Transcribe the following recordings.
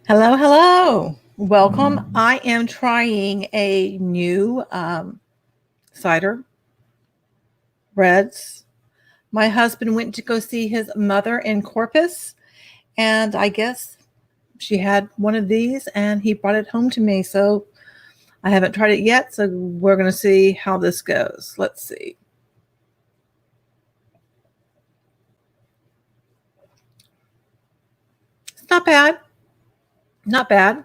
Hello, hello. Welcome. I am trying a new cider, reds. My husband went to go see his mother in Corpus, and I guess she had one of these, and he brought it home to me. So I haven't tried it yet, so we're going to see how this goes. Let's see. It's not bad. Not bad.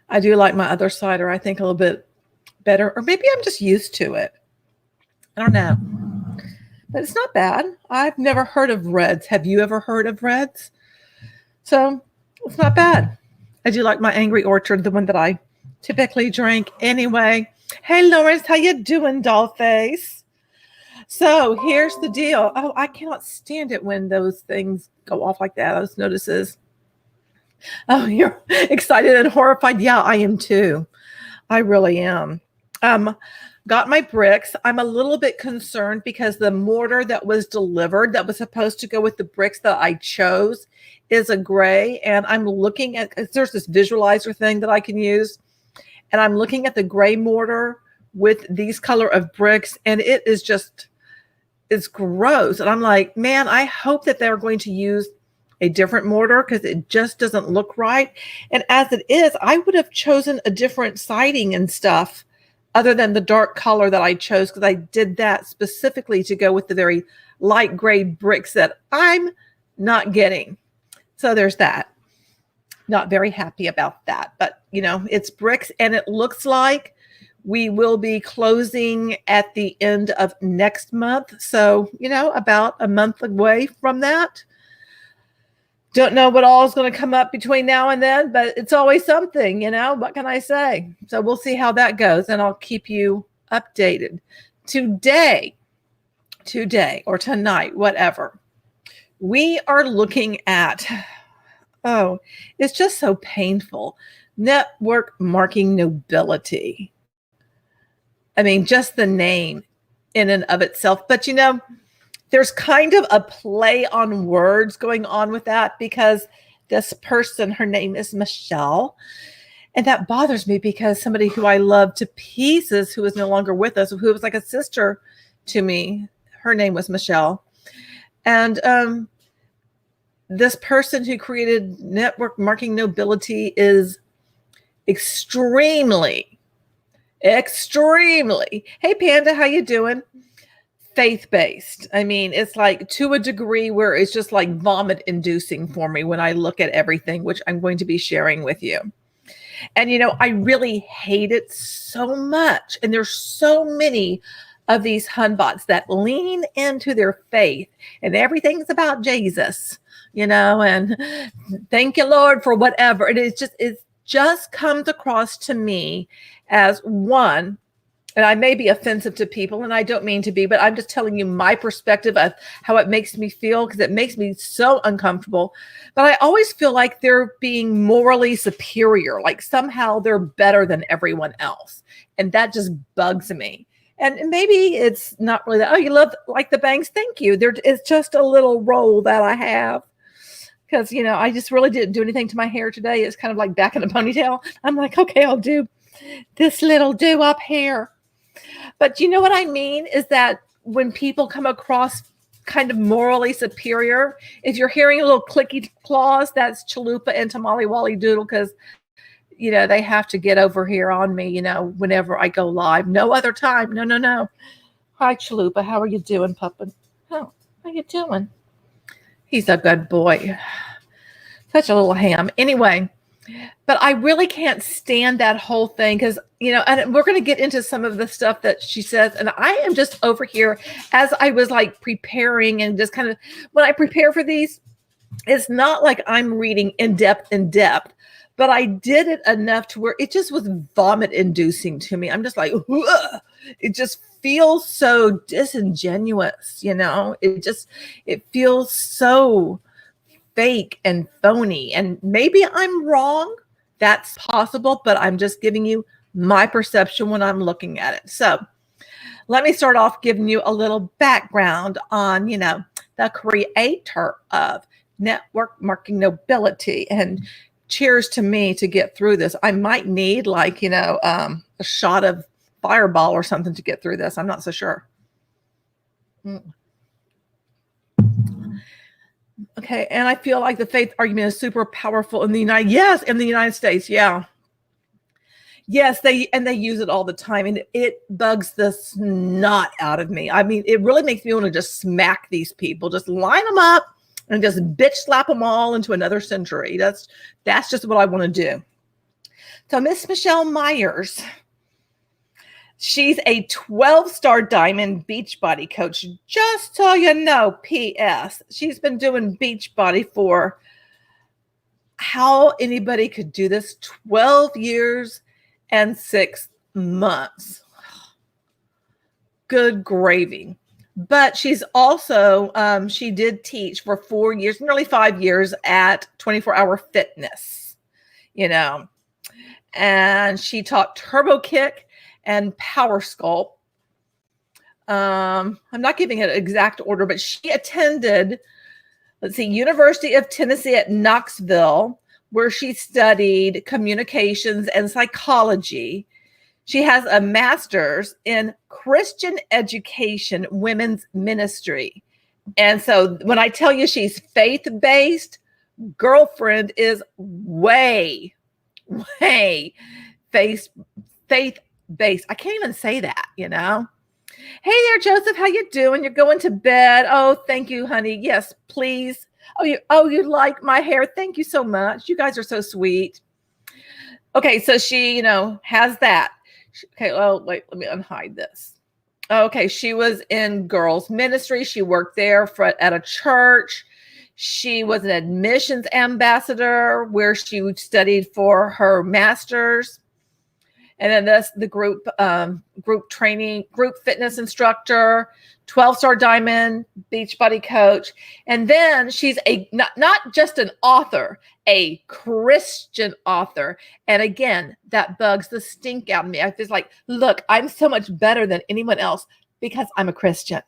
I do like my other cider, I think, a little bit better, or maybe I'm just used to it. I don't know. But it's not bad. I've never heard of reds. Have you ever heard of reds? So it's not bad. I do like my Angry Orchard, the one that I typically drink anyway. Hey, Lawrence, how you doing, dollface? So here's the deal. Oh, I cannot stand it when those things go off like that, those notices. Oh, you're excited and horrified. Yeah, I am too. I really am. Got my bricks. I'm a little bit concerned because the mortar that was delivered that was supposed to go with the bricks that I chose is a gray. And I'm looking at, there's this visualizer thing that I can use. And I'm looking at the gray mortar with these color of bricks. And it is just, it's gross. And I'm like, man, I hope that they're going to use a different mortar because it just doesn't look right. And as it is, I would have chosen a different siding and stuff other than the dark color that I chose, because I did that specifically to go with the very light gray bricks that I'm not getting. So there's that. Not very happy about that, but it's bricks, and it looks like we will be closing at the end of next month. So, about a month away from that. Don't know what all is going to come up between now and then, but it's always something, what can I say? So we'll see how that goes, and I'll keep you updated. Today or tonight, whatever, we are looking at, it's just so painful. Network marking nobility. I mean, just the name in and of itself. But there's kind of a play on words going on with that, because this person, her name is Michelle. And that bothers me because somebody who I love to pieces, who is no longer with us, who was like a sister to me, her name was Michelle. And this person who created network marking nobility is extremely, hey Panda, how you doing? Faith-based. I mean, it's like to a degree where it's just like vomit inducing for me when I look at everything, which I'm going to be sharing with you. And, I really hate it so much. And there's so many of these hunbots that lean into their faith and everything's about Jesus, and thank you, Lord, for whatever. And it's just comes across to me as one, and I may be offensive to people, and I don't mean to be, but I'm just telling you my perspective of how it makes me feel, because it makes me so uncomfortable. But I always feel like they're being morally superior, like somehow they're better than everyone else. And that just bugs me. And maybe it's not really that, oh, you love like the bangs. Thank you. It's just a little roll that I have. Because, I just really didn't do anything to my hair today. It's kind of like back in a ponytail. I'm like, okay, I'll do this little do up hair. But you know what I mean is that when people come across kind of morally superior, if you're hearing a little clicky claws, that's Chalupa and Tamale Wally Doodle, because, they have to get over here on me, whenever I go live. No other time. No. Hi, Chalupa. How are you doing, Puppin? Oh, how you doing? He's a good boy. Such a little ham. Anyway, but I really can't stand that whole thing because, and we're going to get into some of the stuff that she says. And I am just over here as I was like preparing, and just kind of, when I prepare for these, it's not like I'm reading in depth, but I did it enough to where it just was vomit inducing to me. I'm just like, ugh. It just feels so disingenuous, it feels so fake and phony. And maybe I'm wrong. That's possible, but I'm just giving you my perception when I'm looking at it. So let me start off giving you a little background on, the creator of network marketing nobility. And cheers to me to get through this. I might need like, a shot of Fireball or something to get through this. I'm not so sure. Okay. And I feel like the faith argument is super powerful in the United States. Yeah. Yes, they use it all the time, and it bugs the snot out of me. I mean, it really makes me want to just smack these people, just line them up and just bitch slap them all into another century. That's just what I want to do. So Miss Michelle Myers, she's a 12-star diamond Beachbody coach. Just so you know, P.S. She's been doing Beachbody for how anybody could do this, 12 years and 6 months. Good gravy. But she's also, she did teach for 4 years, nearly 5 years at 24-Hour Fitness, and she taught Turbo Kick and Power Sculpt. I'm not giving it an exact order, but she attended, University of Tennessee at Knoxville, where she studied communications and psychology. She has a master's in Christian education, women's ministry. And so when I tell you she's faith-based, girlfriend is way faith-based. I can't even say that, Hey there, Joseph, how you doing? You're going to bed. Oh, thank you, honey. Yes, please. You like my hair. Thank you so much. You guys are so sweet. Okay, so she, has that. Okay, well, wait, let me unhide this. Okay, she was in girls ministry. She worked there at a church. She was an admissions ambassador where she studied for her master's. And then the group training, group fitness instructor, 12-star diamond, Beachbody coach. And then she's not just an author, a Christian author. And again, that bugs the stink out of me. I feel like, look, I'm so much better than anyone else because I'm a Christian.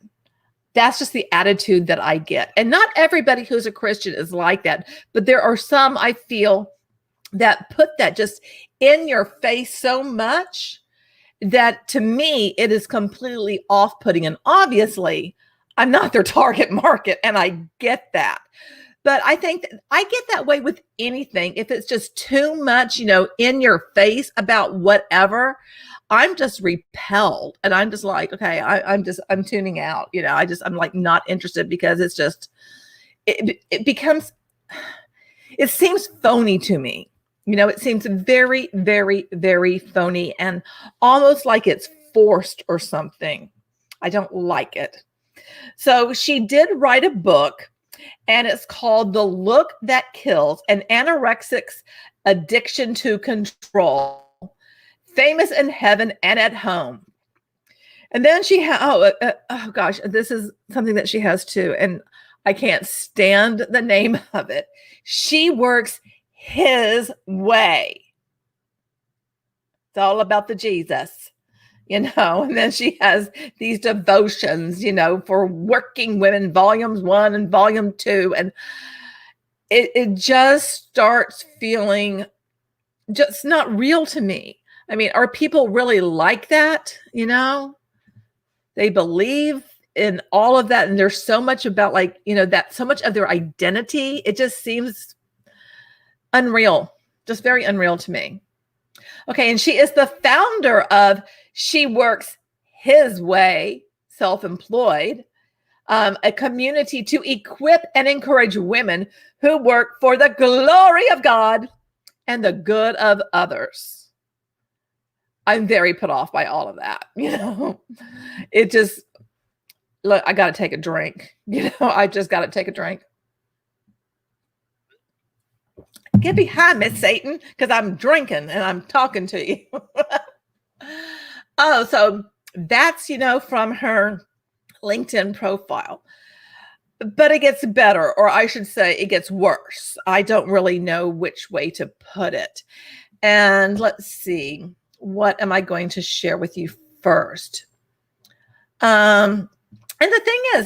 That's just the attitude that I get. And not everybody who's a Christian is like that. But there are some, I feel, that put that just in your face so much that to me, it is completely off-putting. And obviously, I'm not their target market, and I get that. But I think that I get that way with anything. If it's just too much, in your face about whatever, I'm just repelled. And I'm just like, okay, I'm tuning out. I'm like not interested because it's just, it becomes, it seems phony to me. It seems very, very, very phony and almost like it's forced or something. I don't like it. So she did write a book, and it's called The Look That Kills: An Anorexic's Addiction to Control, Famous in Heaven and at Home. And then she oh gosh, this is something that she has too, and I can't stand the name of it. She works his way. It's all about the Jesus, and then she has these devotions, for working women, volumes 1 and volume 2. And it just starts feeling just not real to me. I mean, are people really like that? They believe in all of that. And there's so much about that, so much of their identity. It just seems unreal, just very unreal to me. Okay, and she is the founder of She Works His Way, Self-Employed, a community to equip and encourage women who work for the glory of God and the good of others. I'm very put off by all of that. It just, look, I got to take a drink. I just got to take a drink. Get behind me, Satan, because I'm drinking and I'm talking to you. Oh, so that's, from her LinkedIn profile. But it gets better, or I should say it gets worse. I don't really know which way to put it. And let's see, what am I going to share with you first? And the thing is,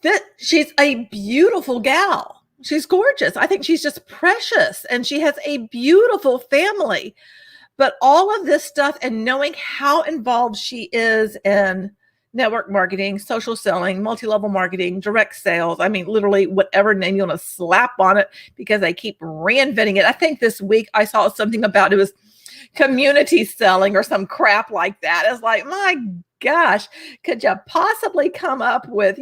that she's a beautiful gal. She's gorgeous. I think she's just precious, and she has a beautiful family. But all of this stuff, and knowing how involved she is in network marketing, social selling, multi-level marketing, direct sales, I mean, literally whatever name you want to slap on it, because they keep reinventing it. I think this week I saw something about it was community selling or some crap like that. It's like, my gosh, could you possibly come up with,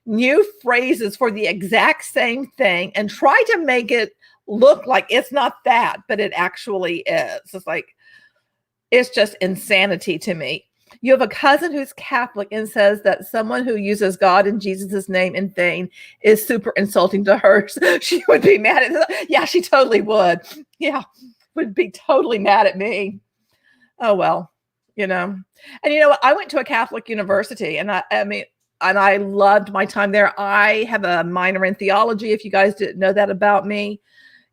new phrases for the exact same thing and try to make it look like it's not that, but it actually is? It's like, it's just insanity to me. You have a cousin who's Catholic and says that someone who uses God and Jesus' name in vain is super insulting to her. She would be mad at it. Yeah, she totally would. Yeah, would be totally mad at me. Oh, well, And what? I went to a Catholic university, and I loved my time there. I have a minor in theology, if you guys didn't know that about me.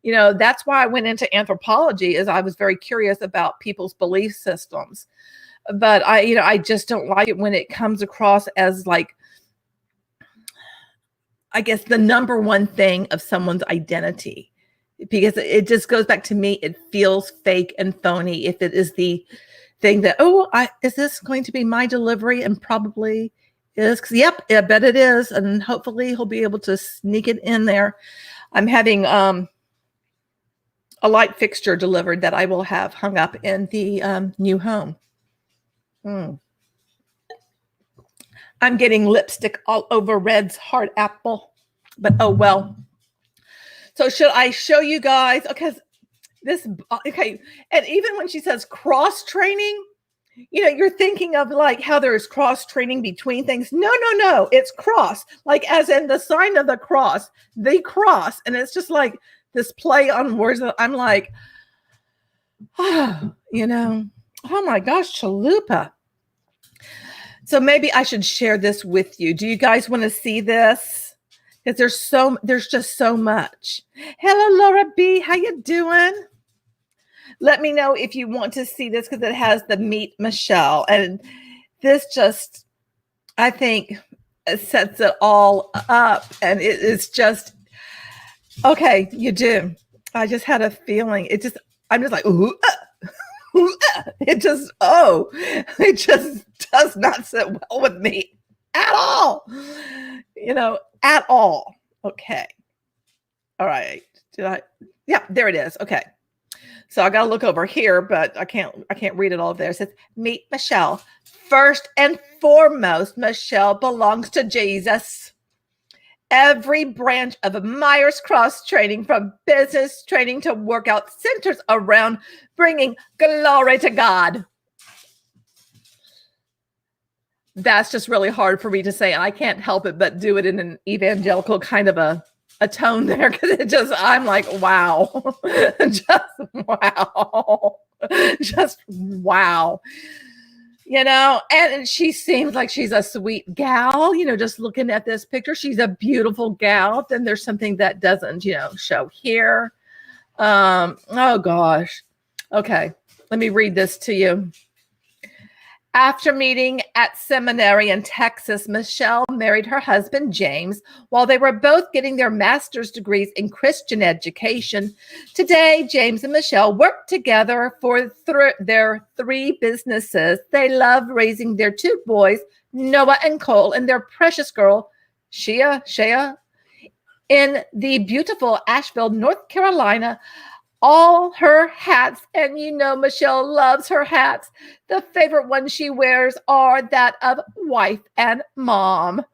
That's why I went into anthropology, is I was very curious about people's belief systems. But I just don't like it when it comes across as like, I guess, the number one thing of someone's identity, because it just goes back to me. It feels fake and phony if it is the thing that, is this going to be my delivery? And probably is, because I bet it is. And hopefully he'll be able to sneak it in there. I'm having a light fixture delivered that I will have hung up in the new home. I'm getting lipstick all over Red's heart apple, but oh well. So should I show you guys? Because okay. And even when she says cross training, you're thinking of like how there's cross training between things. No. It's cross, like as in the sign of the cross, the cross. And it's just like this play on words that I'm like, oh my gosh, chalupa. So maybe I should share this with you. Do you guys want to see this? Because there's just so much. Hello, Laura B. How you doing? Let me know if you want to see this, because it has the Meet Michelle. And this just, I think, sets it all up. And it is just, okay, you do. I just had a feeling. I'm just like, ooh, it just does not sit well with me at all. At all. Okay. All right. Yeah, there it is. Okay. So I got to look over here, but I can't read it all there. It says, Meet Michelle. First and foremost, Michelle belongs to Jesus. Every branch of Myers Cross training, from business training to workout, centers around bringing glory to God. That's just really hard for me to say, and I can't help it but do it in an evangelical kind of a tone there, because I'm like, wow. Just wow. And she seems like she's a sweet gal, just looking at this picture. She's a beautiful gal. Then there's something that doesn't, show here. Oh gosh. Okay. Let me read this to you. After meeting at seminary in Texas, Michelle married her husband, James, while they were both getting their master's degrees in Christian education. Today, James and Michelle work together for their 3 businesses. They love raising their 2 boys, Noah and Cole, and their precious girl, Shea, in the beautiful Asheville, North Carolina. All her hats, and Michelle loves her hats. The favorite ones she wears are that of wife and mom.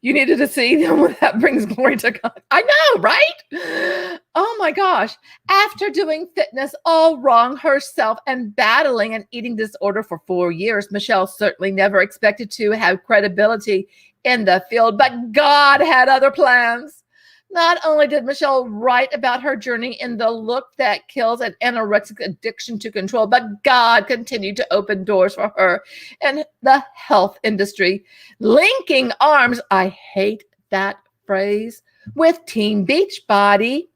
You needed to see them. That brings glory to God. I know, right? Oh my gosh. After doing fitness all wrong herself and battling an eating disorder for 4 years, Michelle certainly never expected to have credibility in the field, but God had other plans. Not only did Michelle write about her journey in The Look That Kills, an anorexic addiction to control, but God continued to open doors for her in the health industry, linking arms, I hate that phrase, with Team Beachbody.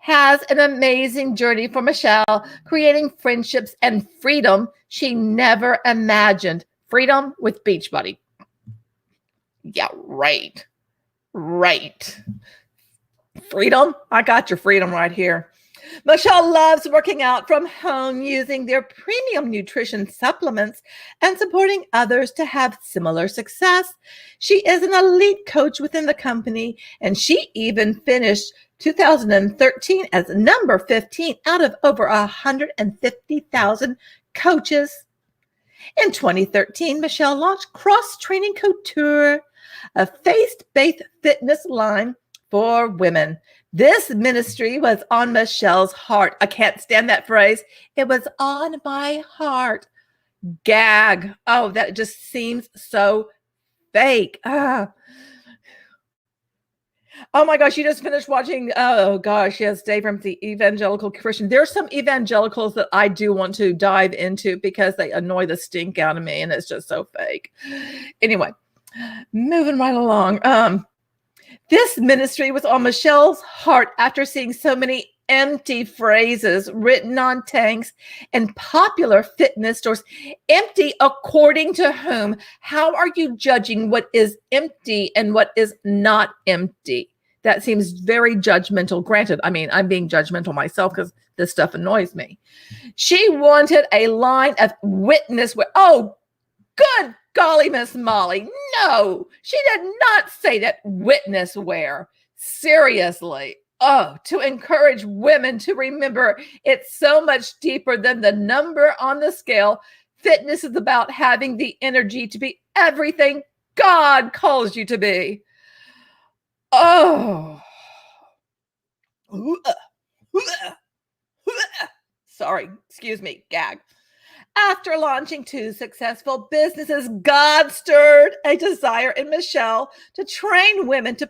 Has an amazing journey for Michelle, creating friendships and freedom she never imagined. Freedom with Beachbody. Yeah, right. Freedom. I got your freedom right here. Michelle loves working out from home using their premium nutrition supplements and supporting others to have similar success. She is an elite coach within the company, and she even finished 2013 as number 15 out of over 150,000 coaches. In 2013, Michelle launched Cross Training Couture, a faith-based fitness line for women. This ministry was on Michelle's heart. I can't stand that phrase. It was on my heart. Gag. Oh, that just seems so fake. Oh my gosh, you just finished watching. Oh gosh, yes, Dave from the Evangelical Christian. There's some evangelicals that I do want to dive into because they annoy the stink out of me, and it's just so fake. Anyway, moving right along. This ministry was on Michelle's heart after seeing so many empty phrases written on tanks and popular fitness stores. Empty according to whom? How are you judging what is empty and what is not empty? That seems very judgmental. Granted, I mean, I'm being judgmental myself because this stuff annoys me. She wanted a line of witness. Oh, good golly, Miss Molly. No, she did not say that witness wear. Seriously. Oh, to encourage women to remember it's so much deeper than the number on the scale. Fitness is about having the energy to be everything God calls you to be. Oh. Sorry, excuse me, gag. After launching 2 successful businesses, God stirred a desire in Michelle to train women to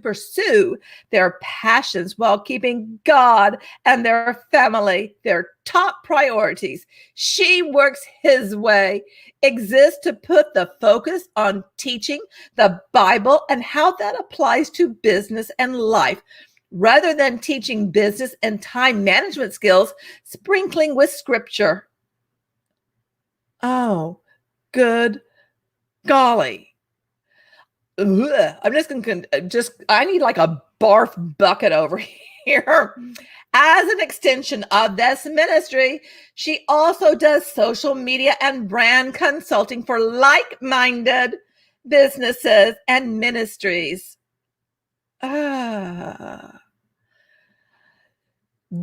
pursue their passions while keeping God and their family their top priorities. She works His way, exists to put the focus on teaching the Bible and how that applies to business and life, rather than teaching business and time management skills, sprinkling with scripture. Oh, good golly. Ugh. I'm just going to I need like a barf bucket over here. As an extension of this ministry, she also does social media and brand consulting for like-minded businesses and ministries.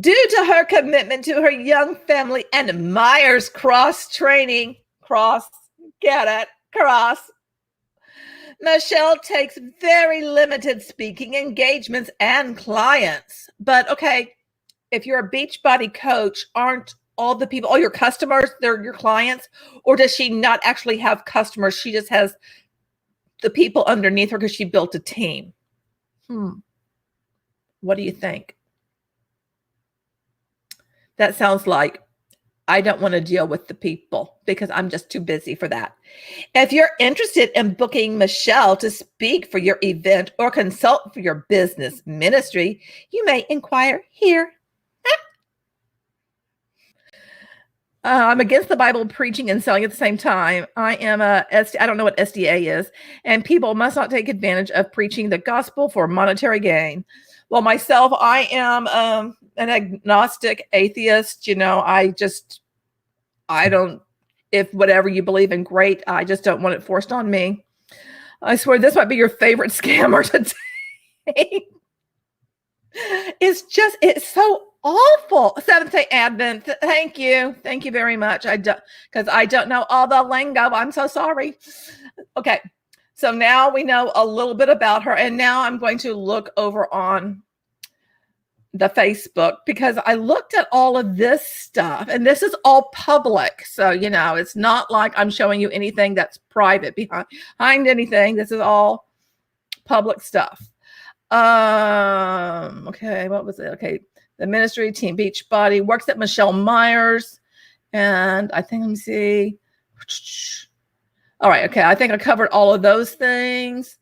Due to her commitment to her young family and Myers cross training, Michelle takes very limited speaking engagements and clients. But okay, if you're a Beachbody coach, aren't all the people, all your customers, they're your clients? Or does she not actually have customers? She just has the people underneath her because she built a team. What do you think? That sounds like I don't want to deal with the people because I'm just too busy for that. If you're interested in booking Michelle to speak for your event or consult for your business ministry, you may inquire here. I'm against the Bible preaching and selling at the same time. I don't know what SDA is, and people must not take advantage of preaching the gospel for monetary gain. Well, myself, I am an agnostic atheist. You know, I don't, if whatever you believe in, great. I just don't want it forced on me. I swear this might be your favorite scammer today. It's so awful. Seventh-day Advent. Thank you. Thank you very much. Because I don't know all the lingo. I'm so sorry. Okay. So now we know a little bit about her. And now I'm going to look over on the Facebook because I looked at all of this stuff and this is all public. So, you know, it's not like I'm showing you anything that's private behind anything. This is all public stuff. Okay. What was it? Okay. The ministry, Team Beachbody, works at Michelle Myers. And I think, let me see. All right. Okay. I think I covered all of those things.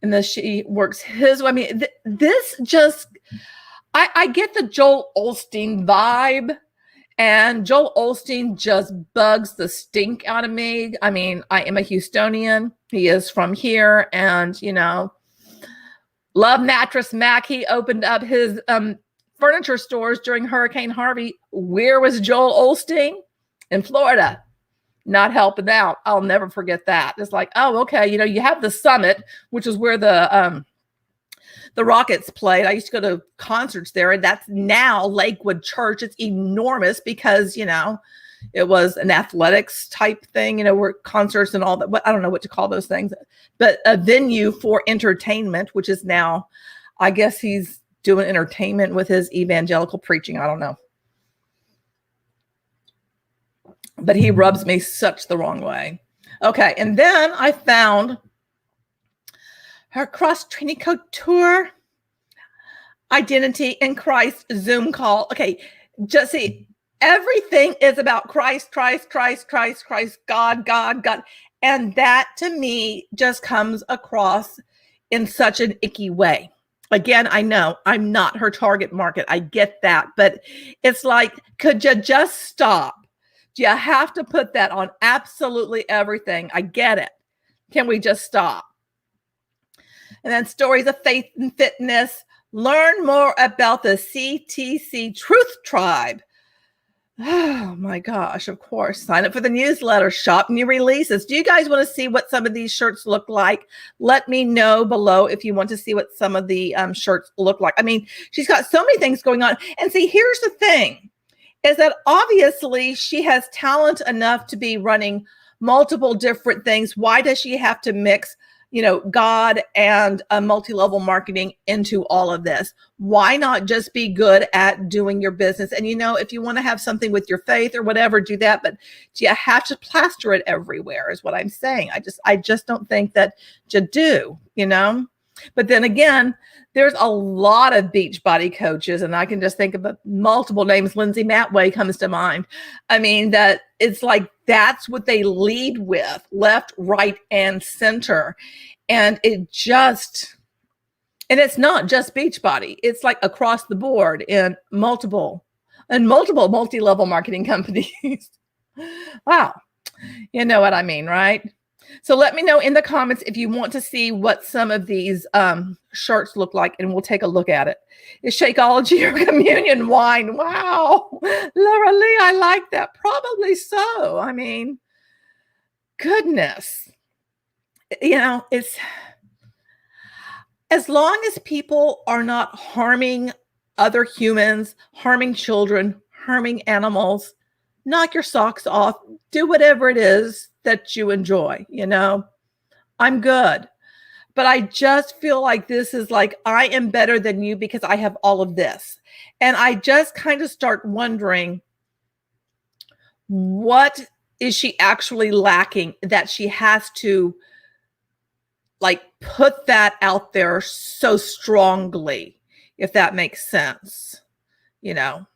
And then she works his way. I mean, this just, I get the Joel Osteen vibe, and Joel Osteen just bugs the stink out of me. I mean, I am a Houstonian. He is from here. And, you know, Love Mattress Mac. He opened up his furniture stores during Hurricane Harvey. Where was Joel Osteen? In Florida. Not helping out. I'll never forget that. It's like, oh, okay. You know, you have the Summit, which is where the Rockets played. I used to go to concerts there, and that's now Lakewood Church. It's enormous because, you know, it was an athletics type thing, you know, where concerts and all that. But I don't know what to call those things, but a venue for entertainment, which is now, I guess he's doing entertainment with his evangelical preaching. I don't know. But he rubs me such the wrong way. Okay. And then I found her cross-training couture identity in Christ Zoom call. Okay. Just see, everything is about Christ, Christ, Christ, Christ, Christ, God, God, God. And that to me just comes across in such an icky way. Again, I know I'm not her target market. I get that. But it's like, could you just stop? Do you have to put that on absolutely everything? I get it. Can we just stop? And then stories of faith and fitness. Learn more about the CTC Truth Tribe. Oh my gosh, of course. Sign up for the newsletter, shop new releases. Do you guys want to see what some of these shirts look like? Let me know below if you want to see what some of the shirts look like. I mean, she's got so many things going on. And see, here's the thing, is that obviously she has talent enough to be running multiple different things. Why does she have to mix, you know, God and multi-level marketing into all of this? Why not just be good at doing your business? And, you know, if you want to have something with your faith or whatever, do that. But do you have to plaster it everywhere is what I'm saying. I just don't think that you do, you know. But then again, there's a lot of Beachbody coaches, and I can just think of multiple names. Lindsay Matway comes to mind. I mean, that it's like that's what they lead with, left, right, and center. And it just, and it's not just Beachbody. It's like across the board in multiple multi-level marketing companies. Wow. You know what I mean, right? So let me know in the comments if you want to see what some of these shirts look like, and we'll take a look at it. Is Shakeology your communion wine? Wow. Laura Lee, I like that. Probably so. I mean, goodness. You know, it's as long as people are not harming other humans, harming children, harming animals, knock your socks off, do whatever it is that you enjoy, you know, I'm good. But I just feel like this is like, I am better than you because I have all of this. And I just kind of start wondering, what is she actually lacking that she has to like put that out there so strongly, if that makes sense, you know?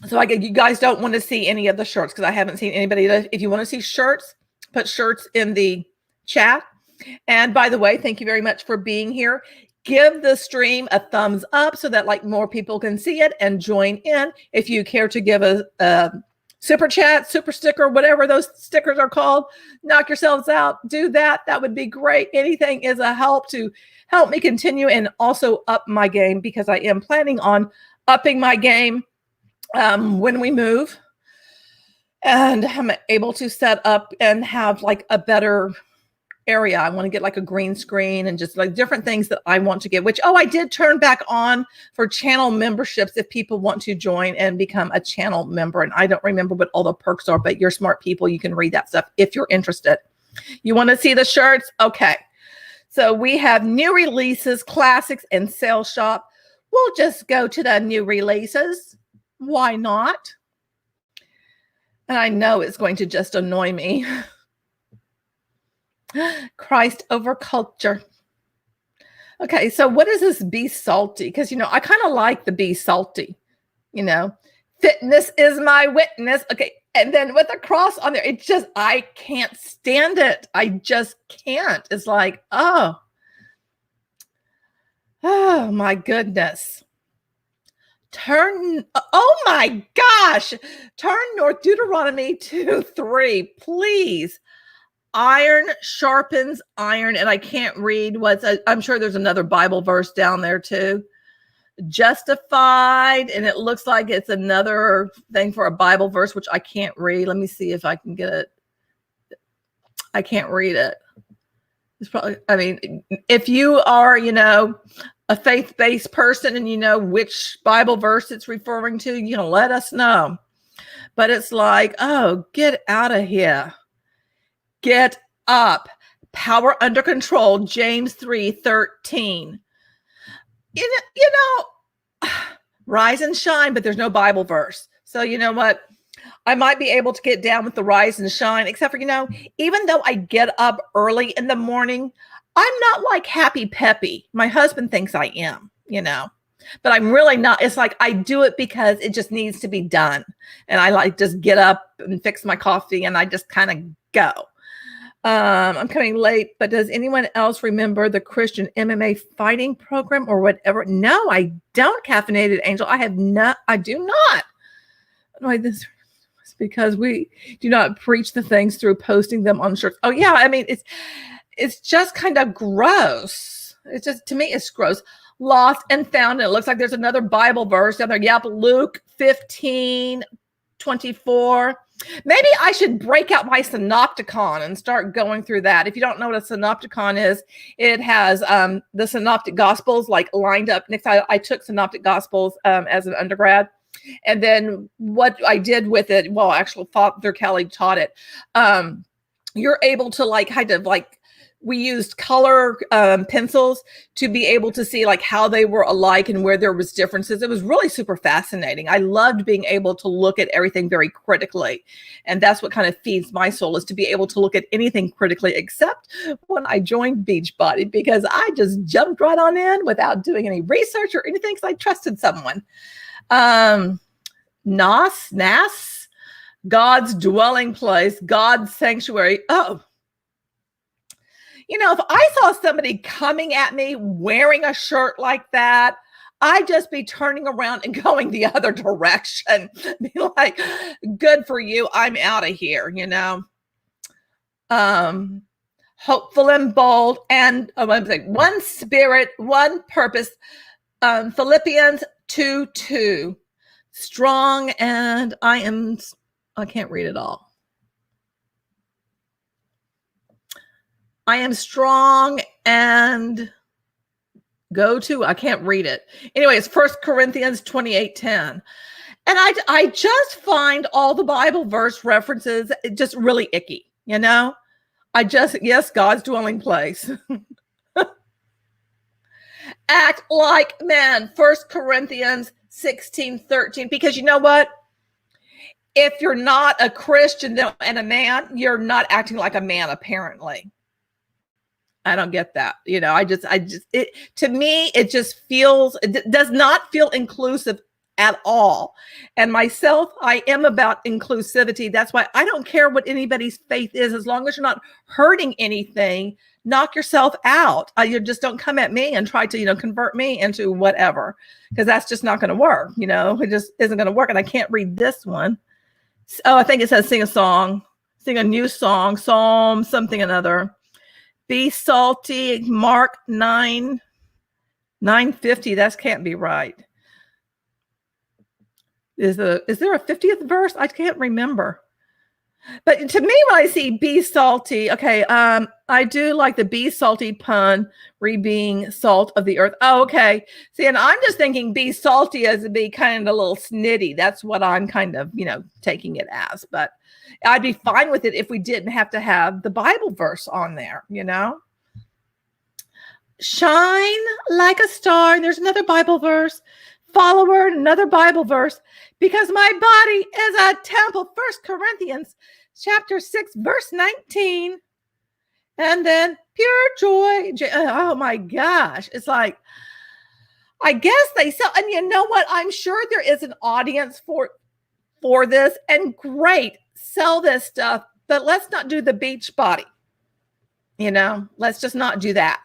So you guys don't want to see any of the shirts because I haven't seen anybody. If you want to see shirts, put shirts in the chat. And by the way, thank you very much for being here. Give the stream a thumbs up so that like more people can see it and join in. If you care to give a super chat, super sticker, whatever those stickers are called, knock yourselves out. Do that. That would be great. Anything is a help to help me continue and also up my game, because I am planning on upping my game when we move and I'm able to set up and have like a better area. I want to get like a green screen and just like different things that I want to get, which, I did turn back on for channel memberships if people want to join and become a channel member. And I don't remember what all the perks are, but you're smart people. You can read that stuff if you're interested. You want to see the shirts? Okay. So we have new releases, classics, and sales shop. We'll just go to the new releases. Why not? And I know it's going to just annoy me. Christ over culture. Okay, so what is this be salty? Because, you know, I kind of like the be salty, you know. Fitness is my witness. Okay, and then with a cross on there, it's just, I can't stand it. I just can't. It's like, oh my goodness. Oh my gosh, turn North Deuteronomy 2:3, please. iron sharpens iron, and I can't read I'm sure there's another Bible verse down there too. Justified, and it looks like it's another thing for a Bible verse, which I can't read. Let me see if I can get it. I can't read it. It's probably, I mean, if you are, a faith-based person and you know which Bible verse it's referring to, let us know. But it's like, oh, get out of here. Get up. Power under control. James 3:13. Rise and shine, but there's no Bible verse. So you know what? I might be able to get down with the rise and shine, except for, even though I get up early in the morning, I'm not like happy peppy. My husband thinks I am, but I'm really not. It's like I do it because it just needs to be done. And I like just get up and fix my coffee and I just kind of go. I'm coming late, but does anyone else remember the Christian MMA fighting program or whatever? No, I don't, Caffeinated Angel. I do not. Why this? It's because we do not preach the things through posting them on shirts. Oh yeah. I mean, it's just kind of gross. It's just, to me, it's gross. Lost and found. And it looks like there's another Bible verse down there. Yep. Luke 15:24. Maybe I should break out my synopticon and start going through that. If you don't know what a synopticon is, it has the synoptic gospels like lined up. Next, I took synoptic gospels as an undergrad. And then what I did with it, well, actually Father Kelly taught it. You're able to we used color pencils to be able to see like how they were alike and where there was differences. It was really super fascinating. I loved being able to look at everything very critically. And that's what kind of feeds my soul, is to be able to look at anything critically, except when I joined Beachbody, because I just jumped right on in without doing any research or anything because I trusted someone. Nas, God's dwelling place, God's sanctuary. Oh, if I saw somebody coming at me wearing a shirt like that, I'd just be turning around and going the other direction. Be like, good for you. I'm out of here, hopeful and bold, and one spirit, one purpose. Philippians 2:2. Strong, and I can't read it all. I am strong and I can't read it. Anyway, it's 1 Corinthians 28:10. And I just find all the Bible verse references just really icky, yes, God's dwelling place. Act like men, 1 Corinthians 16:13, because you know what? If you're not a Christian and a man, you're not acting like a man, apparently. I don't get that. To me, it does not feel inclusive at all. And myself, I am about inclusivity. That's why I don't care what anybody's faith is, as long as you're not hurting anything. Knock yourself out. You just don't come at me and try to, convert me into whatever, because that's just not going to work. It just isn't going to work. And I can't read this one. Oh, I think it says sing a new song, Psalm something another. Be salty, Mark 9:50. That can't be right. Is there a 50th verse? I can't remember. But to me, when I see be salty, okay, I do like the be salty pun, being salt of the earth. Oh, okay. See, and I'm just thinking be salty as to be kind of a little snitty. That's what I'm kind of, taking it as. But I'd be fine with it if we didn't have to have the Bible verse on there, Shine like a star. There's another Bible verse. Follower, another Bible verse. Because my body is a temple. 1 Corinthians chapter 6, verse 19. And then pure joy. Oh my gosh. It's like, I guess they sell. And you know what? I'm sure there is an audience for this. And great, sell this stuff. But let's not do the Beachbody. Let's just not do that.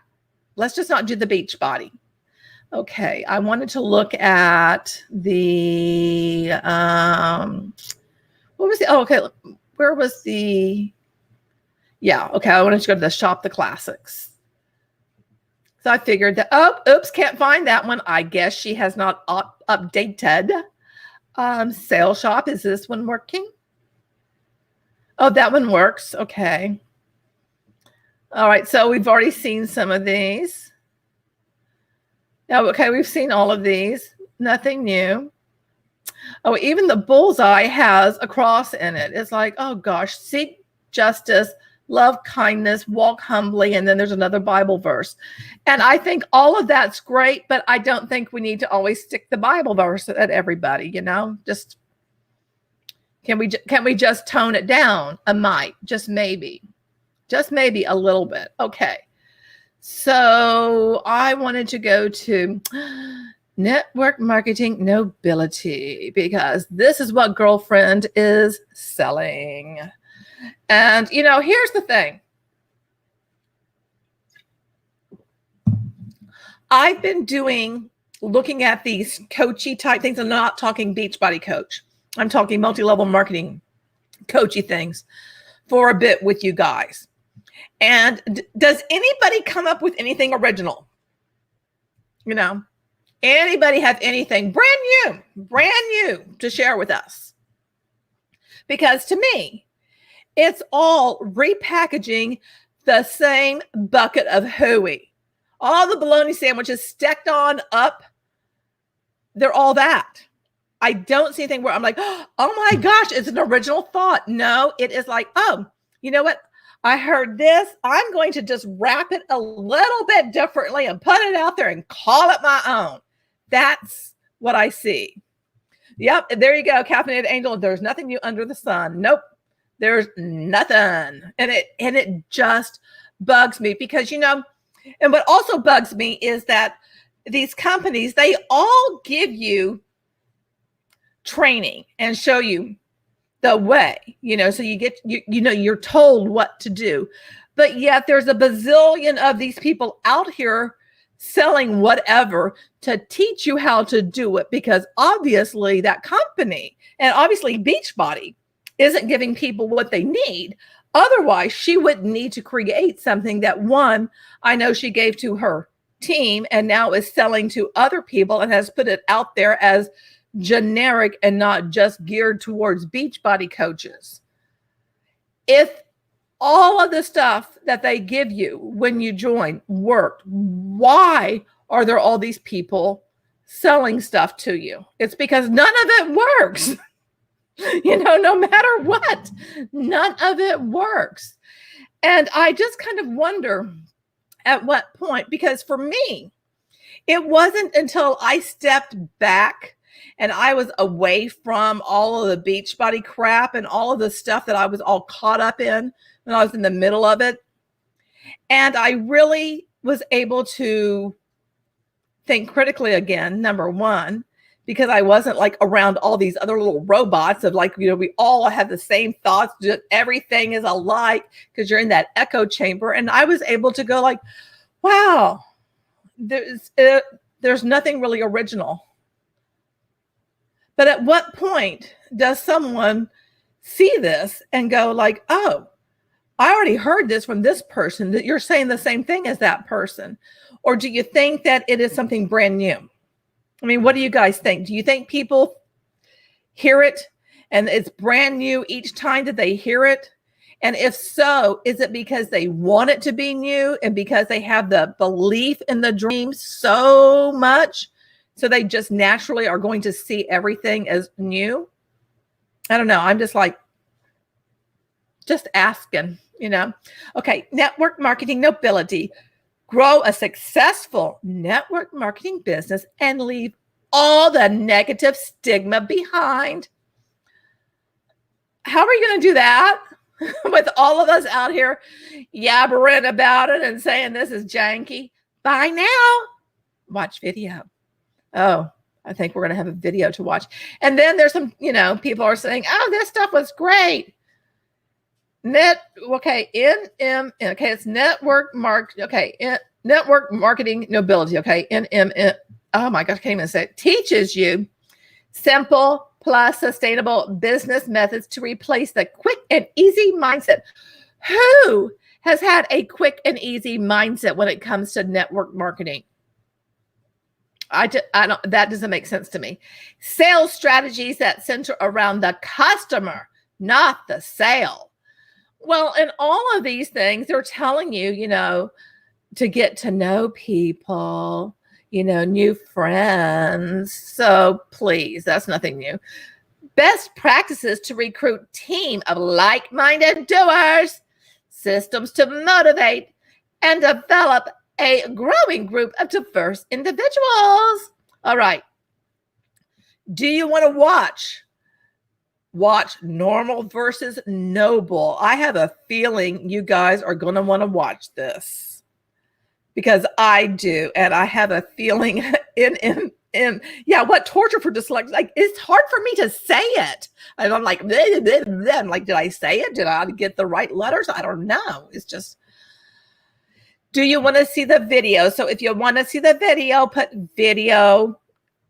Let's just not do the Beachbody. Okay, I wanted to look at the, what was the, oh, okay, where was the, Yeah. Okay. I wanted to go to the shop, the classics. So I figured that, oops, can't find that one. I guess she has not updated. Sale shop. Is this one working? Oh, that one works. Okay. All right. So we've already seen some of these. Oh, okay. We've seen all of these. Nothing new. Oh, even the bullseye has a cross in it. It's like, oh gosh, seek justice, love kindness, walk humbly, and then there's another Bible verse. And I think all of that's great, but I don't think we need to always stick the Bible verse at everybody, you know? Just can we just tone it down a mite? Just maybe a little bit. Okay. So I wanted to go to network marketing nobility because this is what girlfriend is selling. And, you know, here's the thing. I've been looking at these coachy type things. I'm not talking Beachbody coach. I'm talking multi-level marketing coachy things for a bit with you guys. And does anybody come up with anything original? You know, anybody have anything brand new to share with us? Because to me, it's all repackaging the same bucket of hooey. All the bologna sandwiches stacked on up, they're all that. I don't see anything where I'm like, oh my gosh, it's an original thought. No, it is like, oh, you know what? I heard this. I'm going to just wrap it a little bit differently and put it out there and call it my own. That's what I see. Yep, there you go, Caffeinated Angel. There's nothing new under the sun. Nope. There's nothing. And it just bugs me because, you know, and what also bugs me is that these companies, they all give you training and show you the way, you know, so you get, you know, you're told what to do. But yet there's a bazillion of these people out here selling whatever to teach you how to do it, because obviously that company and obviously Beachbody isn't giving people what they need. Otherwise, she wouldn't need to create something that, one, I know she gave to her team and now is selling to other people and has put it out there as generic and not just geared towards Beachbody coaches. If all of the stuff that they give you when you join worked, why are there all these people selling stuff to you? It's because none of it works. You know, no matter what, none of it works. And I just kind of wonder at what point, because for me, it wasn't until I stepped back and I was away from all of the Beachbody crap and all of the stuff that I was all caught up in when I was in the middle of it. And I really was able to think critically again, number one, because I wasn't like around all these other little robots of like, you know, we all have the same thoughts, just everything is alike because you're in that echo chamber. And I was able to go like, wow, there's nothing really original. But at what point does someone see this and go like, oh, I already heard this from this person, that you're saying the same thing as that person? Or do you think that it is something brand new? I mean, what do you guys think? Do you think people hear it and it's brand new each time that they hear it? And if so, is it because they want it to be new and because they have the belief in the dream so much, so they just naturally are going to see everything as new? I don't know. I'm just like, just asking, you know. Okay, network marketing nobility. Grow a successful network marketing business and leave all the negative stigma behind. How are you going to do that with all of us out here yabbering about it and saying this is janky? Bye now. Watch video. Oh, I think we're going to have a video to watch. And then there's some, you know, people are saying, oh, this stuff was great. Okay, it's network marketing nobility. Okay, NMN. Oh my gosh, I can't even say it. Teaches you simple plus sustainable business methods to replace the quick and easy mindset. Who has had a quick and easy mindset when it comes to network marketing? I don't, that doesn't make sense to me. Sales strategies that center around the customer, not the sale. Well, in all of these things, they're telling you, to get to know people, new friends. So please, that's nothing new. Best practices to recruit team of like-minded doers, systems to motivate and develop a growing group of diverse individuals. All right. Do you want to watch normal versus noble? I have a feeling you guys are going to want to watch this because I do. And I have a feeling what torture for dyslexia. Like, it's hard for me to say it. And I'm like, bleh, bleh, bleh. I'm like, did I say it? Did I get the right letters? I don't know. It's just, do you want to see the video? So if you want to see the video, put video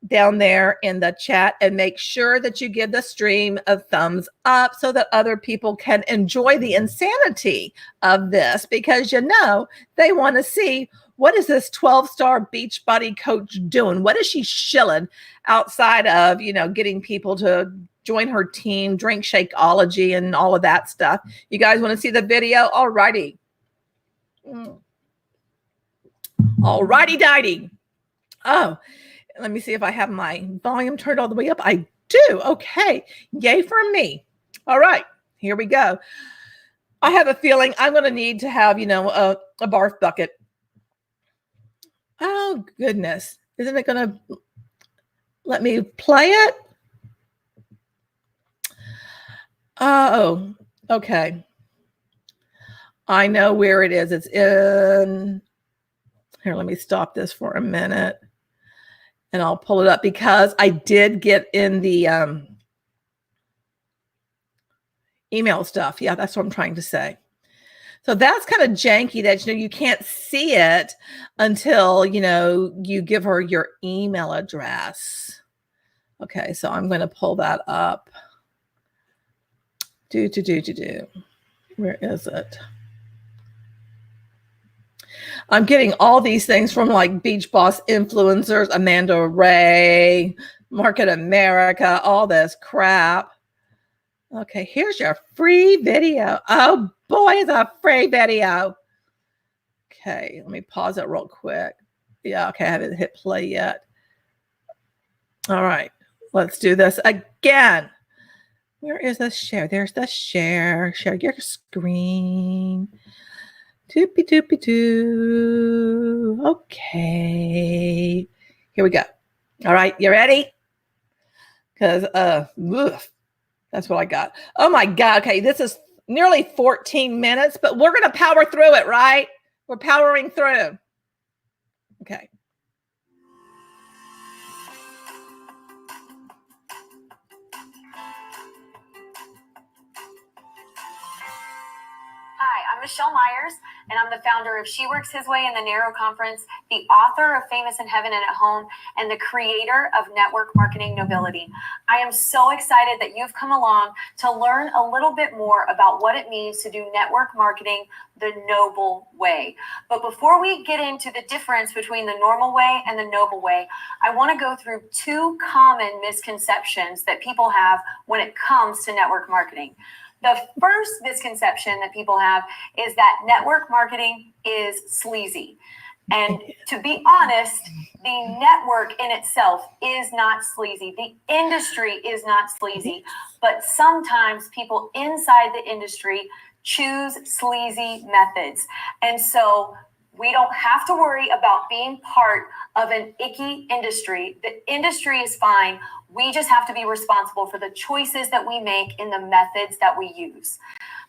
down there in the chat and make sure that you give the stream a thumbs up so that other people can enjoy the insanity of this, because they want to see, what is this 12-star Beachbody coach doing? What is she shilling outside of, getting people to join her team, drink Shakeology and all of that stuff? You guys want to see the video? All righty. All righty, dighty. Oh, let me see if I have my volume turned all the way up. I do. Okay. Yay for me. All right. Here we go. I have a feeling I'm going to need to have, a barf bucket. Oh, goodness. Isn't it going to let me play it? Oh, okay. I know where it is. It's in... Here, let me stop this for a minute. And I'll pull it up because I did get in the email stuff. Yeah, that's what I'm trying to say. So that's kind of janky that, you can't see it until, you give her your email address. Okay, so I'm going to pull that up. Where is it? I'm getting all these things from like Beach Boss influencers, Amanda Ray, Market America, all this crap. Okay, here's your free video. Oh boy, it's a free video. Okay, let me pause it real quick. Yeah, okay, I haven't hit play yet. All right, let's do this again. Where is the share? There's the share. Share your screen. Doopy doopy doo. Okay. Here we go. All right, you ready? Because that's what I got. Oh my God. Okay, this is nearly 14 minutes, but we're gonna power through it, right? We're powering through. Okay. Hi, I'm Michelle Myers, and I'm the founder of She Works His Way in the Narrow Conference, the author of Famous in Heaven and at Home, and the creator of Network Marketing Nobility. I am so excited that you've come along to learn a little bit more about what it means to do network marketing the noble way. But before we get into the difference between the normal way and the noble way, I want to go through two common misconceptions that people have when it comes to network marketing. The first misconception that people have is that network marketing is sleazy. And to be honest, the network in itself is not sleazy. The industry is not sleazy, but sometimes people inside the industry choose sleazy methods. And so we don't have to worry about being part of an icky industry. The industry is fine. We just have to be responsible for the choices that we make in the methods that we use.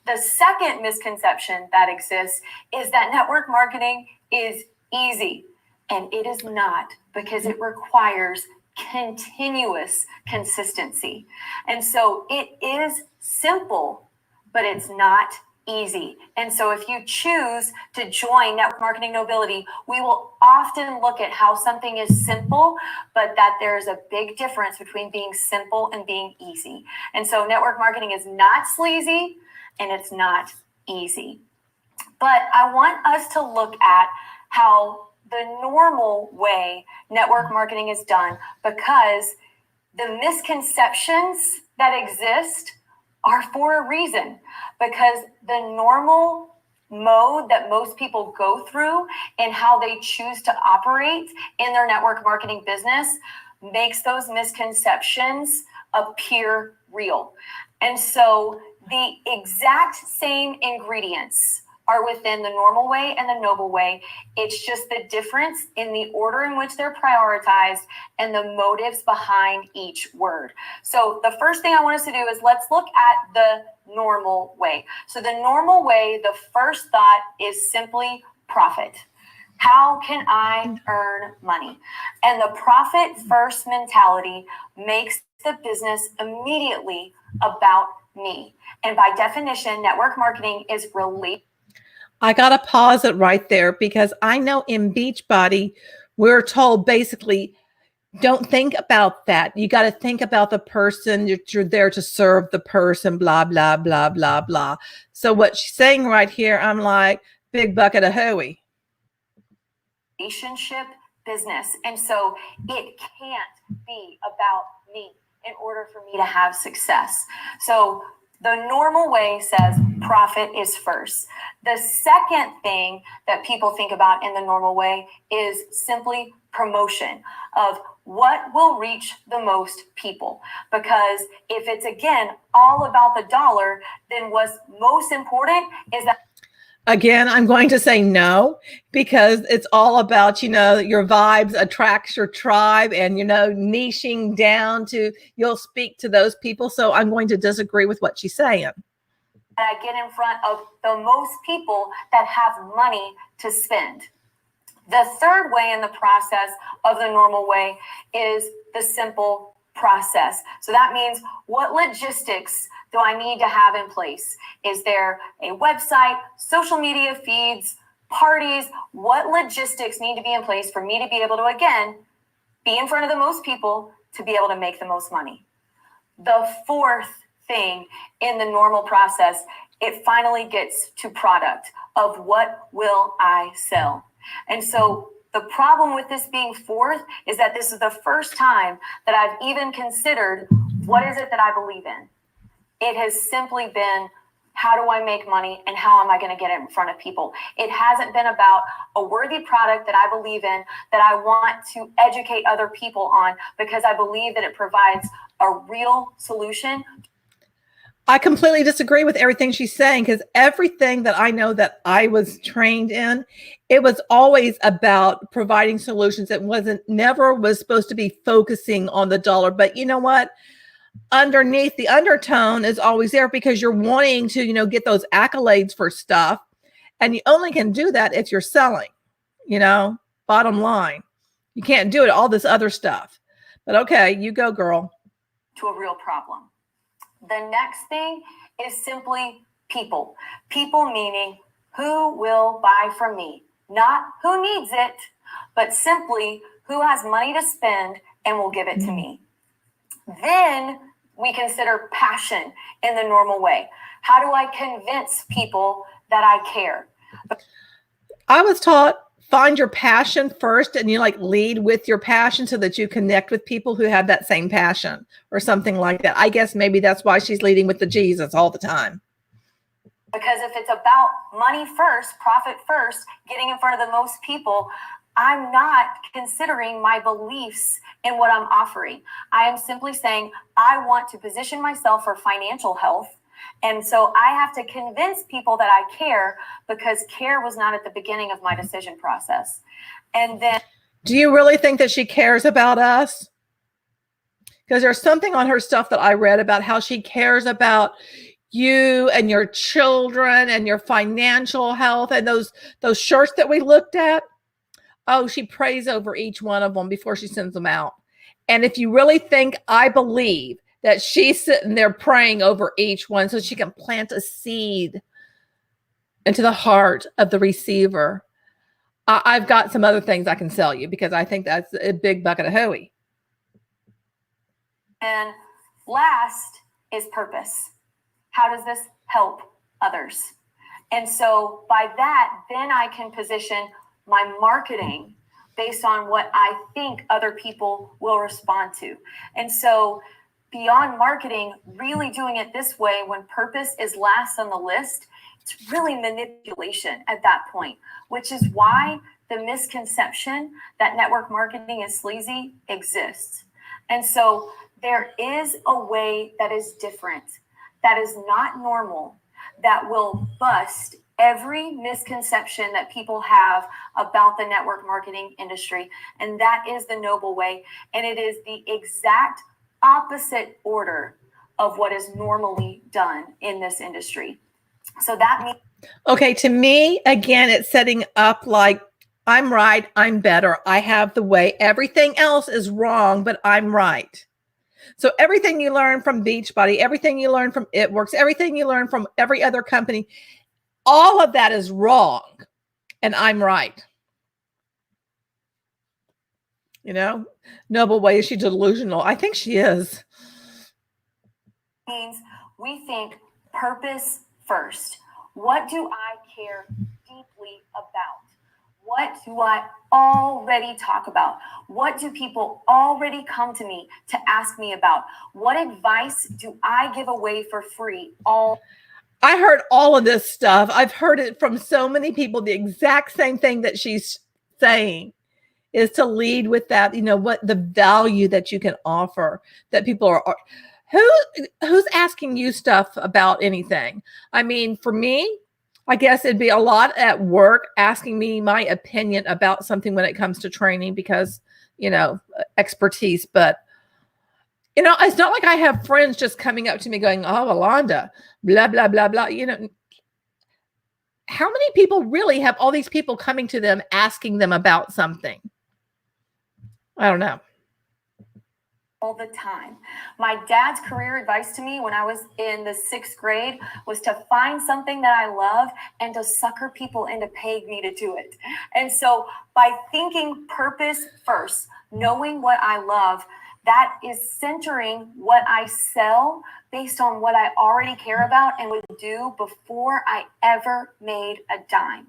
The second misconception that exists is that network marketing is easy, and it is not, because it requires continuous consistency. And so it is simple, but it's not easy. And so if you choose to join Network Marketing Nobility, we will often look at how something is simple, but that there's a big difference between being simple and being easy. And so network marketing is not sleazy, and it's not easy. But I want us to look at how the normal way network marketing is done, because the misconceptions that exist are for a reason. Because the normal mode that most people go through and how they choose to operate in their network marketing business makes those misconceptions appear real. And so the exact same ingredients are within the normal way and the noble way. It's just the difference in the order in which they're prioritized and the motives behind each word. So the first thing I want us to do is let's look at the normal way. So the normal way, the first thought is simply profit. How can I earn money? And the profit first mentality makes the business immediately about me. And by definition, network marketing is related. I got to pause it right there, because I know in Beachbody, we're told basically, don't think about that. You got to think about the person. You're there to serve the person, blah, blah, blah, blah, blah. So what she's saying right here, I'm like, big bucket of hooey. Relationship business. And so it can't be about me in order for me to have success. So the normal way says profit is first. The second thing that people think about in the normal way is simply promotion of what will reach the most people. Because if it's, again, all about the dollar, then what's most important is that. Again, I'm going to say no, because it's all about, your vibes attracts your tribe, and, niching down to, you'll speak to those people. So I'm going to disagree with what she's saying. I get in front of the most people that have money to spend. The third way in the process of the normal way is the simple process. So that means, what logistics do I need to have in place? Is there a website, social media feeds, parties? What logistics need to be in place for me to be able to, again, be in front of the most people to be able to make the most money? The fourth thing in the normal process, it finally gets to product of what will I sell. And so the problem with this being fourth is that this is the first time that I've even considered, what is it that I believe in? It has simply been, how do I make money and how am I going to get it in front of people? It hasn't been about a worthy product that I believe in, that I want to educate other people on, because I believe that it provides a real solution. I completely disagree with everything she's saying, because everything that I know that I was trained in, it was always about providing solutions. It never was supposed to be focusing on the dollar. But you know what? Underneath, the undertone is always there, because you're wanting to, get those accolades for stuff. And you only can do that if you're selling, bottom line. You can't do it, all this other stuff. But okay, you go, girl. To a real problem. The next thing is simply people. People meaning, who will buy from me? Not who needs it, but simply who has money to spend and will give it to me. Then we consider passion in the normal way. How do I convince people that I care? I was taught, find your passion first, and you lead with your passion so that you connect with people who have that same passion or something like that. I guess maybe that's why she's leading with the Jesus all the time. Because if it's about money first, profit first, getting in front of the most people, I'm not considering my beliefs in what I'm offering. I am simply saying, I want to position myself for financial health. And so I have to convince people that I care, because care was not at the beginning of my decision process. And then, do you really think that she cares about us? Because there's something on her stuff that I read about how she cares about you and your children and your financial health, and those shirts that we looked at. Oh, she prays over each one of them before she sends them out. And if you really think I believe that she's sitting there praying over each one so she can plant a seed into the heart of the receiver, I've got some other things I can sell you, because I think that's a big bucket of hooey. And last is purpose. How does this help others? And so by that, then I can position my marketing based on what I think other people will respond to. And so beyond marketing, really doing it this way, when purpose is last on the list, it's really manipulation at that point, which is why the misconception that network marketing is sleazy exists. And so there is a way that is different, that is not normal, that will bust every misconception that people have about the network marketing industry. And that is the noble way. And it is the exact opposite order of what is normally done in this industry. So that means. Okay, to me, again, it's setting up like, I'm right, I'm better, I have the way. Everything else is wrong, but I'm right. So everything you learn from Beachbody, everything you learn from It Works, everything you learn from every other company, all of that is wrong, and I'm right. You know, Noble Way, is she delusional? I think she is. Means we think purpose first. What do I care deeply about? What do I already talk about? What do people already come to me to ask me about? What advice do I give away for free? I heard all of this stuff. I've heard it from so many people. The exact same thing that she's saying is to lead with that, what the value that you can offer, that people are who's asking you stuff about anything. I mean, for me, I guess it'd be a lot at work asking me my opinion about something when it comes to training because, expertise. But, it's not like I have friends just coming up to me going, oh, Alonda, blah, blah, blah, blah. How many people really have all these people coming to them asking them about something? I don't know. All the time. My dad's career advice to me when I was in the 6th grade was to find something that I love and to sucker people into paying me to do it. And so by thinking purpose first, knowing what I love, that is centering what I sell based on what I already care about and would do before I ever made a dime.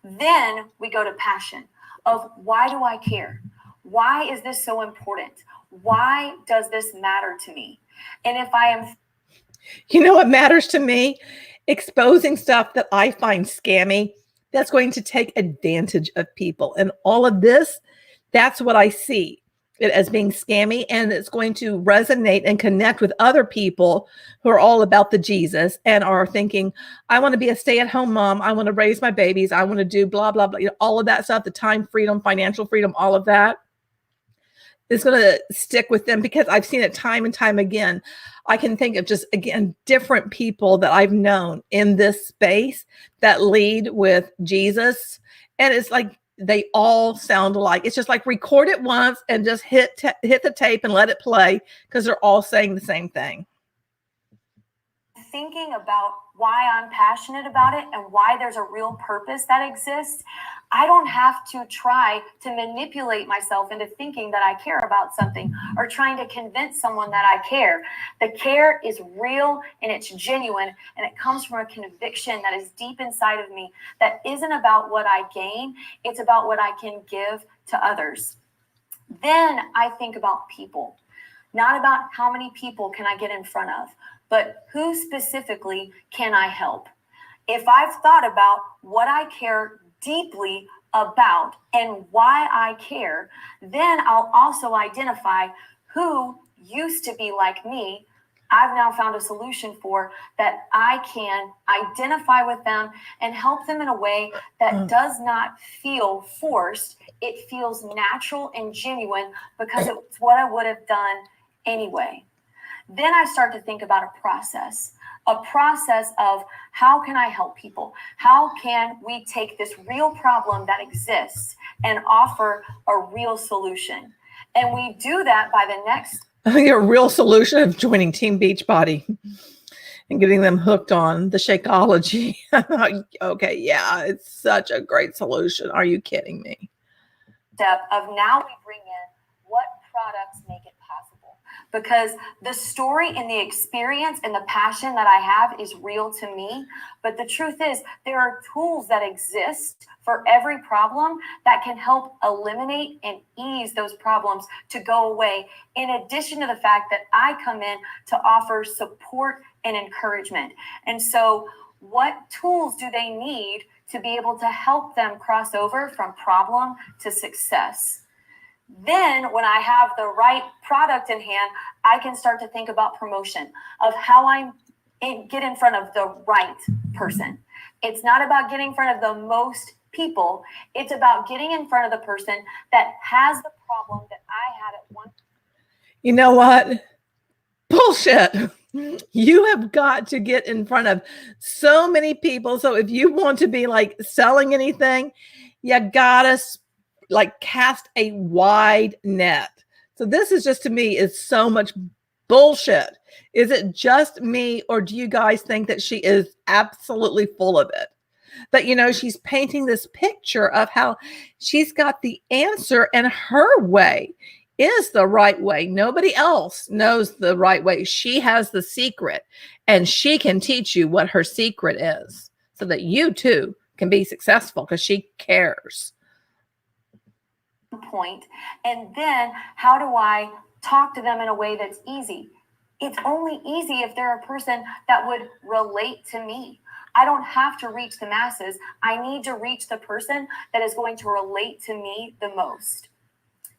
Then we go to passion of why do I care? Why is this so important? Why does this matter to me? And if I am... what matters to me? Exposing stuff that I find scammy, that's going to take advantage of people. And all of this, that's what I see it as being scammy. And it's going to resonate and connect with other people who are all about the Jesus and are thinking, I want to be a stay-at-home mom. I want to raise my babies. I want to do blah, blah, blah. All of that stuff, the time freedom, financial freedom, all of that is going to stick with them because I've seen it time and time again. I can think of just, again, different people that I've known in this space that lead with Jesus. And it's like, they all sound alike. It's just like record it once and just hit the tape and let it play because they're all saying the same thing. Thinking about why I'm passionate about it and why there's a real purpose that exists, I don't have to try to manipulate myself into thinking that I care about something or trying to convince someone that I care. The care is real and it's genuine, and it comes from a conviction that is deep inside of me that isn't about what I gain, it's about what I can give to others. Then I think about people, not about how many people can I get in front of, but who specifically can I help? If I've thought about what I care deeply about and why I care, then I'll also identify who used to be like me. I've now found a solution for that I can identify with them and help them in a way that does not feel forced. It feels natural and genuine because it's what I would have done anyway. Then I start to think about a process of how can I help people? How can we take this real problem that exists and offer a real solution? And we do that by the next... I think a real solution of joining Team Beachbody and getting them hooked on the Shakeology. Okay, yeah, it's such a great solution. Are you kidding me? Step of now we bring in what products make it possible. because the story and the experience and the passion that I have is real to me. But the truth is, there are tools that exist for every problem that can help eliminate and ease those problems to go away, in addition to the fact that I come in to offer support and encouragement. And so what tools do they need to be able to help them cross over from problem to success? Then when I have the right product in hand, I can start to think about promotion of how get in front of the right person. It's not about getting in front of the most people. It's about getting in front of the person that has the problem that I had at one. You know what? Bullshit. You have got to get in front of so many people. So if you want to be like selling anything, you gotta like cast a wide net. So this is just, to me, is so much bullshit. Is it just me, or do you guys think that she is absolutely full of it? But, you know, she's painting this picture of how she's got the answer and her way is the right way. Nobody else knows the right way. She has the secret, and she can teach you what her secret is so that you too can be successful, because she cares. Point. And then how do I talk to them in a way that's easy? It's only easy if they're a person that would relate to me. I don't have to reach the masses. I need to reach the person that is going to relate to me the most.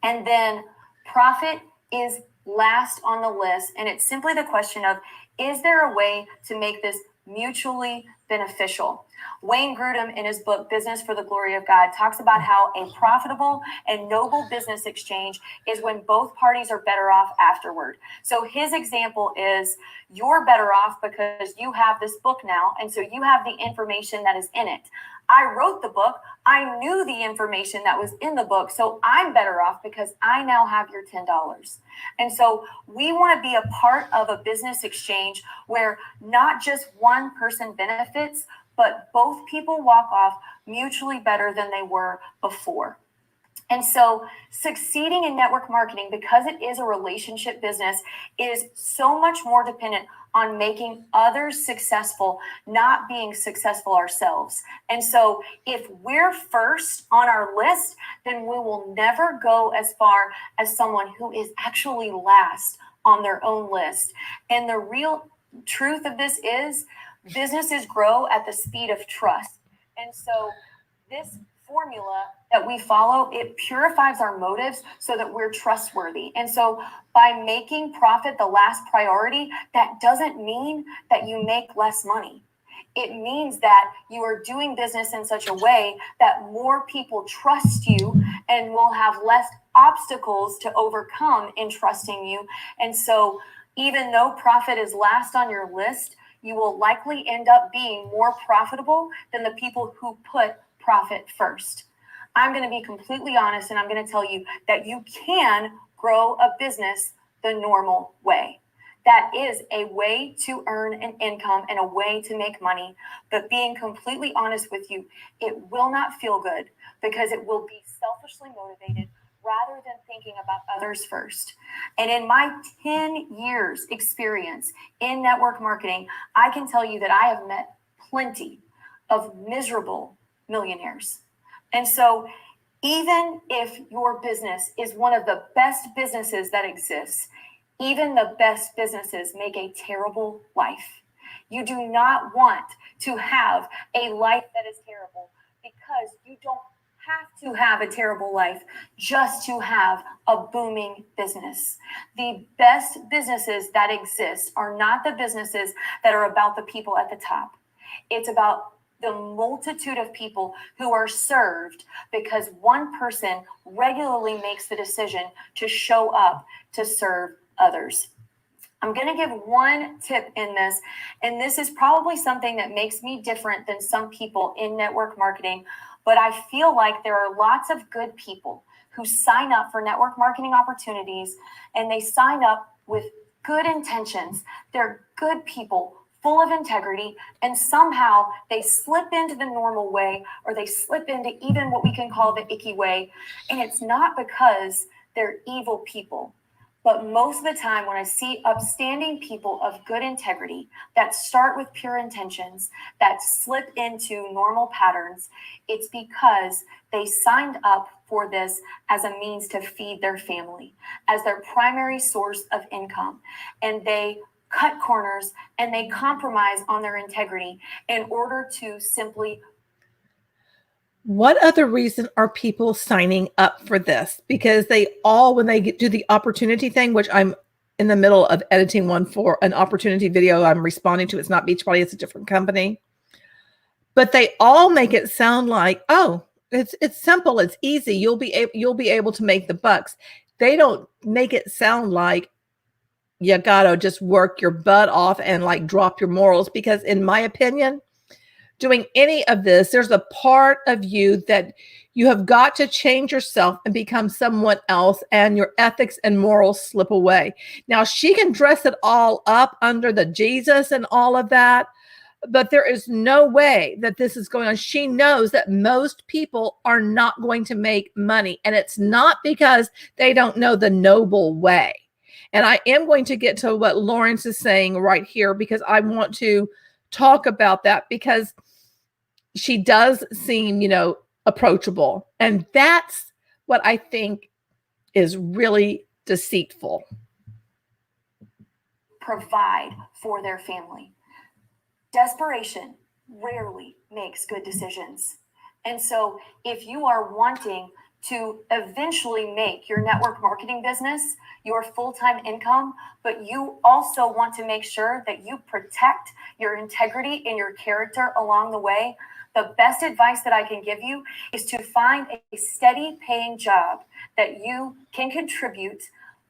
And then profit is last on the list. And it's simply the question of, is there a way to make this mutually beneficial? Wayne Grudem, in his book, Business for the Glory of God, talks about how a profitable and noble business exchange is when both parties are better off afterward. So his example is, you're better off because you have this book now, and so you have the information that is in it. I wrote the book. I knew the information that was in the book, so I'm better off because I now have your $10. And so we want to be a part of a business exchange where not just one person benefits, but both people walk off mutually better than they were before. And so succeeding in network marketing, because it is a relationship business, is so much more dependent on making others successful, not being successful ourselves. And so if we're first on our list, then we will never go as far as someone who is actually last on their own list. And the real truth of this is, businesses grow at the speed of trust. And so this formula that we follow, it purifies our motives so that we're trustworthy. And so by making profit the last priority, that doesn't mean that you make less money. It means that you are doing business in such a way that more people trust you and will have less obstacles to overcome in trusting you. And so even though profit is last on your list, you will likely end up being more profitable than the people who put profit first. I'm going to be completely honest, and I'm going to tell you that you can grow a business the normal way. That is a way to earn an income and a way to make money. But being completely honest with you, it will not feel good because it will be selfishly motivated rather than thinking about others first. And in my 10 years experience in network marketing, I can tell you that I have met plenty of miserable millionaires. And so even if your business is one of the best businesses that exists, even the best businesses make a terrible life. You do not want to have a life that is terrible, because you don't have to have a terrible life just to have a booming business. The best businesses that exist are not the businesses that are about the people at the top. It's about the multitude of people who are served because one person regularly makes the decision to show up to serve others. I'm going to give one tip in this, and this is probably something that makes me different than some people in network marketing, but I feel like there are lots of good people who sign up for network marketing opportunities, and they sign up with good intentions. They're good people, full of integrity, and somehow they slip into the normal way, or they slip into even what we can call the icky way. And it's not because they're evil people. But most of the time, when I see upstanding people of good integrity that start with pure intentions, that slip into normal patterns, it's because they signed up for this as a means to feed their family, as their primary source of income. And they cut corners and they compromise on their integrity in order to simply. What other reason are people signing up for this? Because they all, when they do the opportunity thing, which I'm in the middle of editing one for an opportunity video I'm responding to. It's not Beachbody, it's a different company. But they all make it sound like, oh, it's simple, it's easy. You'll be able to make the bucks. They don't make it sound like you gotta just work your butt off and like drop your morals. Because in my opinion, doing any of this, there's a part of you that you have got to change yourself and become someone else, and your ethics and morals slip away. Now, she can dress it all up under the Jesus and all of that, but there is no way that this is going on. She knows that most people are not going to make money, and it's not because they don't know the noble way. And I am going to get to what Lawrence is saying right here, because I want to talk about that, because she does seem, approachable. And that's what I think is really deceitful. Provide for their family. Desperation rarely makes good decisions. And so if you are wanting to eventually make your network marketing business your full-time income, but you also want to make sure that you protect your integrity and your character along the way, the best advice that I can give you is to find a steady paying job that you can contribute,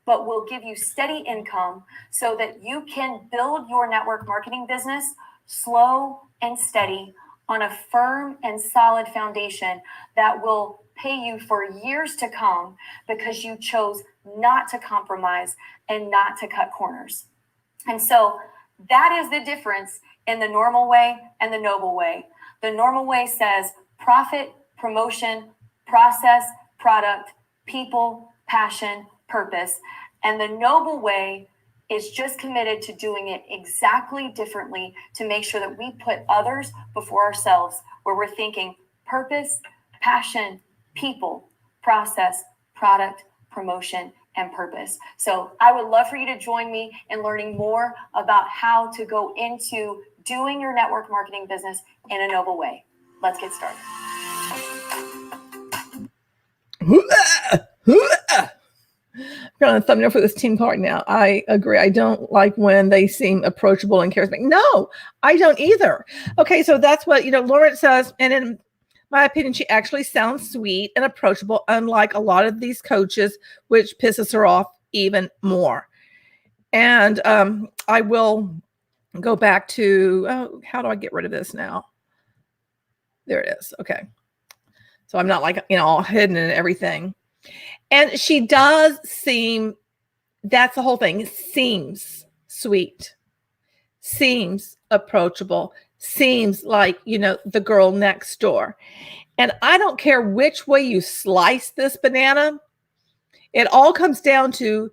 but will give you steady income so that you can build your network marketing business slow and steady on a firm and solid foundation that will pay you for years to come, because you chose not to compromise and not to cut corners. And so that is the difference in the normal way and the noble way. The normal way says profit, promotion, process, product, people, passion, purpose. And the noble way is just committed to doing it exactly differently to make sure that we put others before ourselves, where we're thinking purpose, passion, people, process, product, promotion, and purpose. So I would love for you to join me in learning more about how to go into doing your network marketing business in a noble way. Let's get started. I'm on a thumbnail for this team card now. I agree. I don't like when they seem approachable and charismatic. No, I don't either. Okay, so that's what, Lawrence says. And in my opinion, she actually sounds sweet and approachable, unlike a lot of these coaches, which pisses her off even more. And I will go back to, how do I get rid of this now? There it is. Okay. So I'm not like, all hidden and everything. And she does seem, that's the whole thing, seems sweet, seems approachable, seems like, the girl next door. And I don't care which way you slice this banana, it all comes down to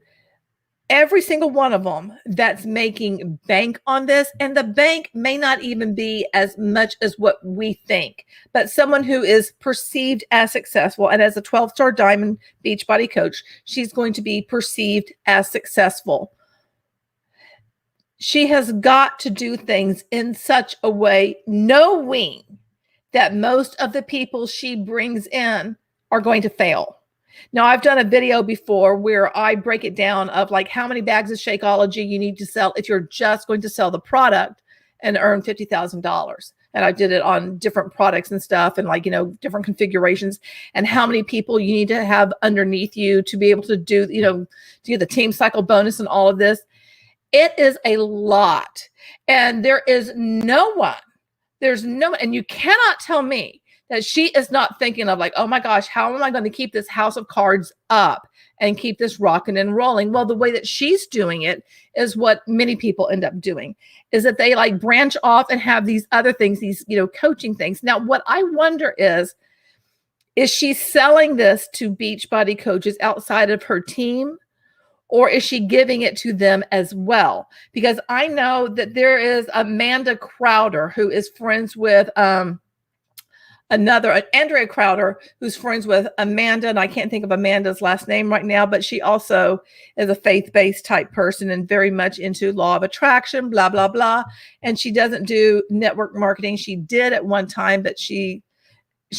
every single one of them that's making bank on this. And the bank may not even be as much as what we think, but someone who is perceived as successful. And as a 12-star diamond Beachbody coach, she's going to be perceived as successful. She has got to do things in such a way, knowing that most of the people she brings in are going to fail. Now, I've done a video before where I break it down of like how many bags of Shakeology you need to sell if you're just going to sell the product and earn $50,000. And I did it on different products and stuff, and like, different configurations, and how many people you need to have underneath you to be able to do, do the team cycle bonus and all of this. It is a lot. And there's no one, and you cannot tell me that she is not thinking of like, oh my gosh, how am I going to keep this house of cards up and keep this rocking and rolling? Well, the way that she's doing it is what many people end up doing, is that they like branch off and have these other things, these, coaching things. Now, what I wonder is she selling this to Beachbody coaches outside of her team? or is she giving it to them as well? Because I know that there is Amanda Crowder who is friends with Andrea Crowder, who's friends with Amanda, and I can't think of Amanda's last name right now, but she also is a faith-based type person and very much into law of attraction, blah, blah, blah. And she doesn't do network marketing. She did at one time, but she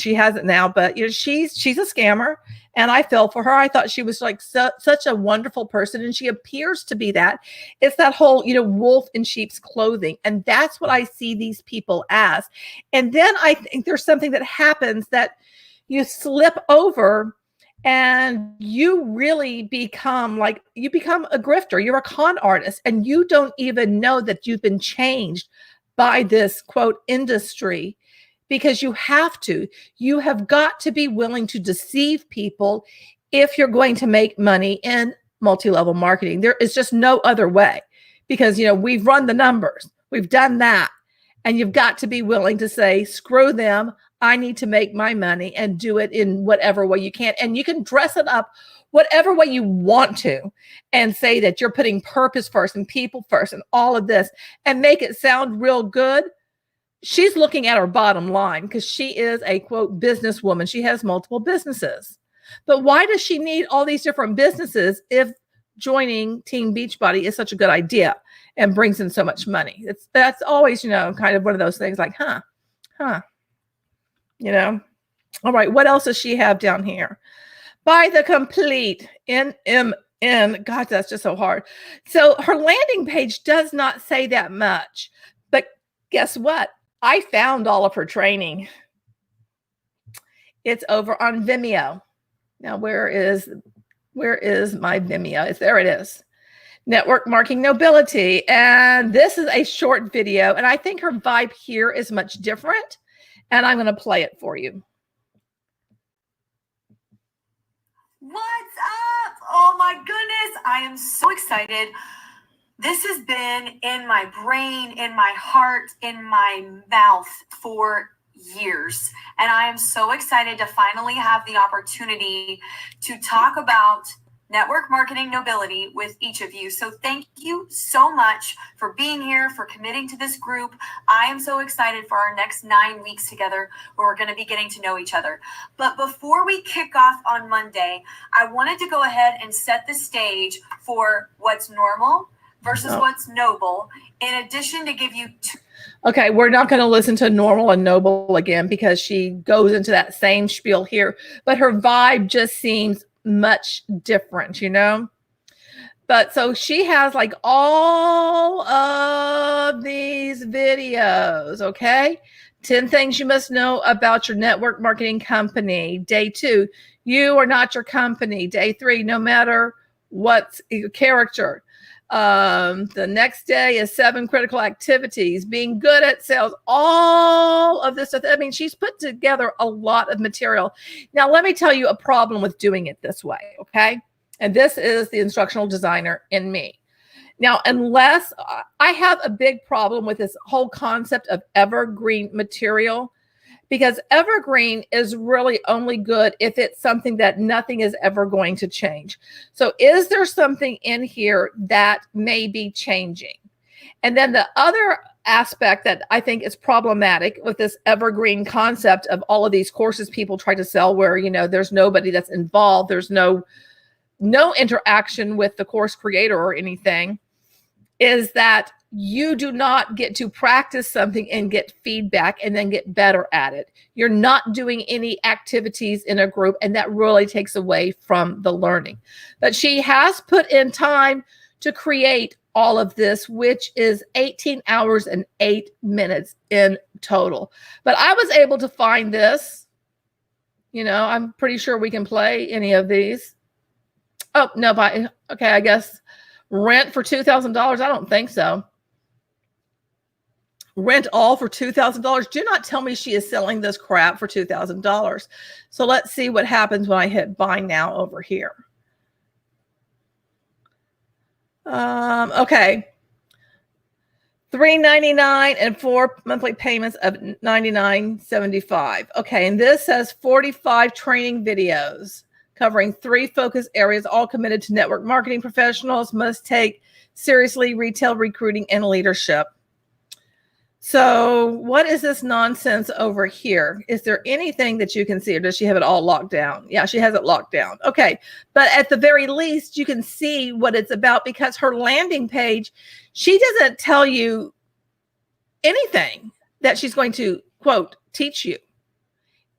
hasn't now. But she's a scammer, and I fell for her. I thought she was like such a wonderful person, and she appears to be that. It's that whole wolf in sheep's clothing, and that's what I see these people as. And then I think there's something that happens that you slip over, and you really become a grifter. You're a con artist, and you don't even know that you've been changed by this quote industry. Because you have got to be willing to deceive people if you're going to make money in multi-level marketing. There is just no other way, because, we've run the numbers, we've done that. And you've got to be willing to say, screw them. I need to make my money, and do it in whatever way you can. And you can dress it up whatever way you want to and say that you're putting purpose first and people first and all of this and make it sound real good. She's looking at her bottom line because she is a quote businesswoman. She has multiple businesses. But why does she need all these different businesses if joining Team Beachbody is such a good idea and brings in so much money? That's always, kind of one of those things like, huh. All right, what else does she have down here? Buy the complete NMN. God, that's just so hard. So her landing page does not say that much. But guess what? I found all of her training. It's over on Vimeo. Now, where is my Vimeo? There it is. Network Marketing Nobility. And this is a short video. And I think her vibe here is much different. And I'm going to play it for you. What's up? Oh my goodness. I am so excited. This has been in my brain, in my heart, in my mouth for years. And I am so excited to finally have the opportunity to talk about network marketing nobility with each of you. So thank you so much for being here, for committing to this group. I am so excited for our next 9 weeks together where we're going to be getting to know each other. But before we kick off on Monday, I wanted to go ahead and set the stage for what's normal versus what's noble, in addition to give you Okay, we're not going to listen to normal and noble again because she goes into that same spiel here, but her vibe just seems much different, But so she has like all of these videos, okay? 10 things you must know about your network marketing company. Day 2, you are not your company. Day 3, no matter what's your character. The next day is 7 critical activities, being good at sales, all of this stuff. I mean, she's put together a lot of material. Now, let me tell you a problem with doing it this way, okay? And this is the instructional designer in me. Now, unless I have a big problem with this whole concept of evergreen material, because evergreen is really only good if it's something that nothing is ever going to change. So is there something in here that may be changing? And then the other aspect that I think is problematic with this evergreen concept of all of these courses people try to sell where, there's nobody that's involved, there's no interaction with the course creator or anything, is that you do not get to practice something and get feedback and then get better at it. You're not doing any activities in a group, and that really takes away from the learning. But she has put in time to create all of this, which is 18 hours and 8 minutes in total. But I was able to find this. I'm pretty sure we can play any of these. Oh, no, okay, I guess rent for $2,000. I don't think so. Rent all for $2,000. Do not tell me she is selling this crap for $2,000. So let's see what happens when I hit buy now over here. Okay. $3.99 and 4 monthly payments of $99.75. Okay, and this says 45 training videos covering 3 focus areas, all committed to network marketing professionals must take seriously retail recruiting and leadership. So what is this nonsense over here? Is there anything that you can see, or does she have it all locked down? Yeah, she has it locked down. Okay. But at the very least, you can see what it's about, because her landing page, she doesn't tell you anything that she's going to, quote, teach you.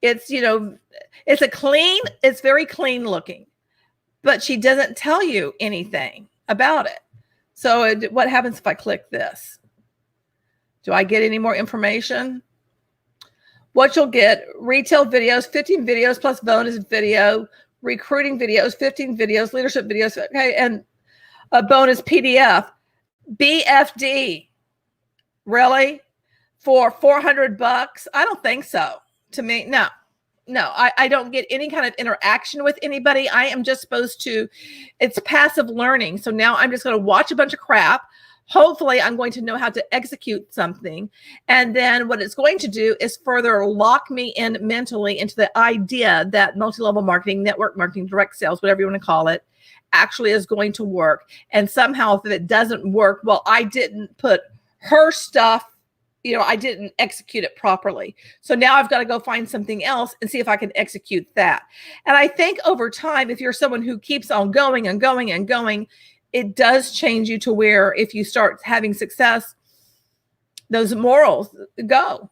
It's, it's very clean looking, but she doesn't tell you anything about it. So what happens if I click this? Do I get any more information? What you'll get: retail videos, 15 videos plus bonus video, recruiting videos, 15 videos, leadership videos, okay, and a bonus PDF. BFD, really? For $400? I don't think so. To me, no, I don't get any kind of interaction with anybody. I am just supposed to, it's passive learning. So now I'm just going to watch a bunch of crap. Hopefully I'm going to know how to execute something. And then what it's going to do is further lock me in mentally into the idea that multi-level marketing, network marketing, direct sales, whatever you want to call it, actually is going to work. And somehow if it doesn't work, well, I didn't put her stuff, I didn't execute it properly. So now I've got to go find something else and see if I can execute that. And I think over time, if you're someone who keeps on going and going and going, it does change you to where if you start having success, those morals go.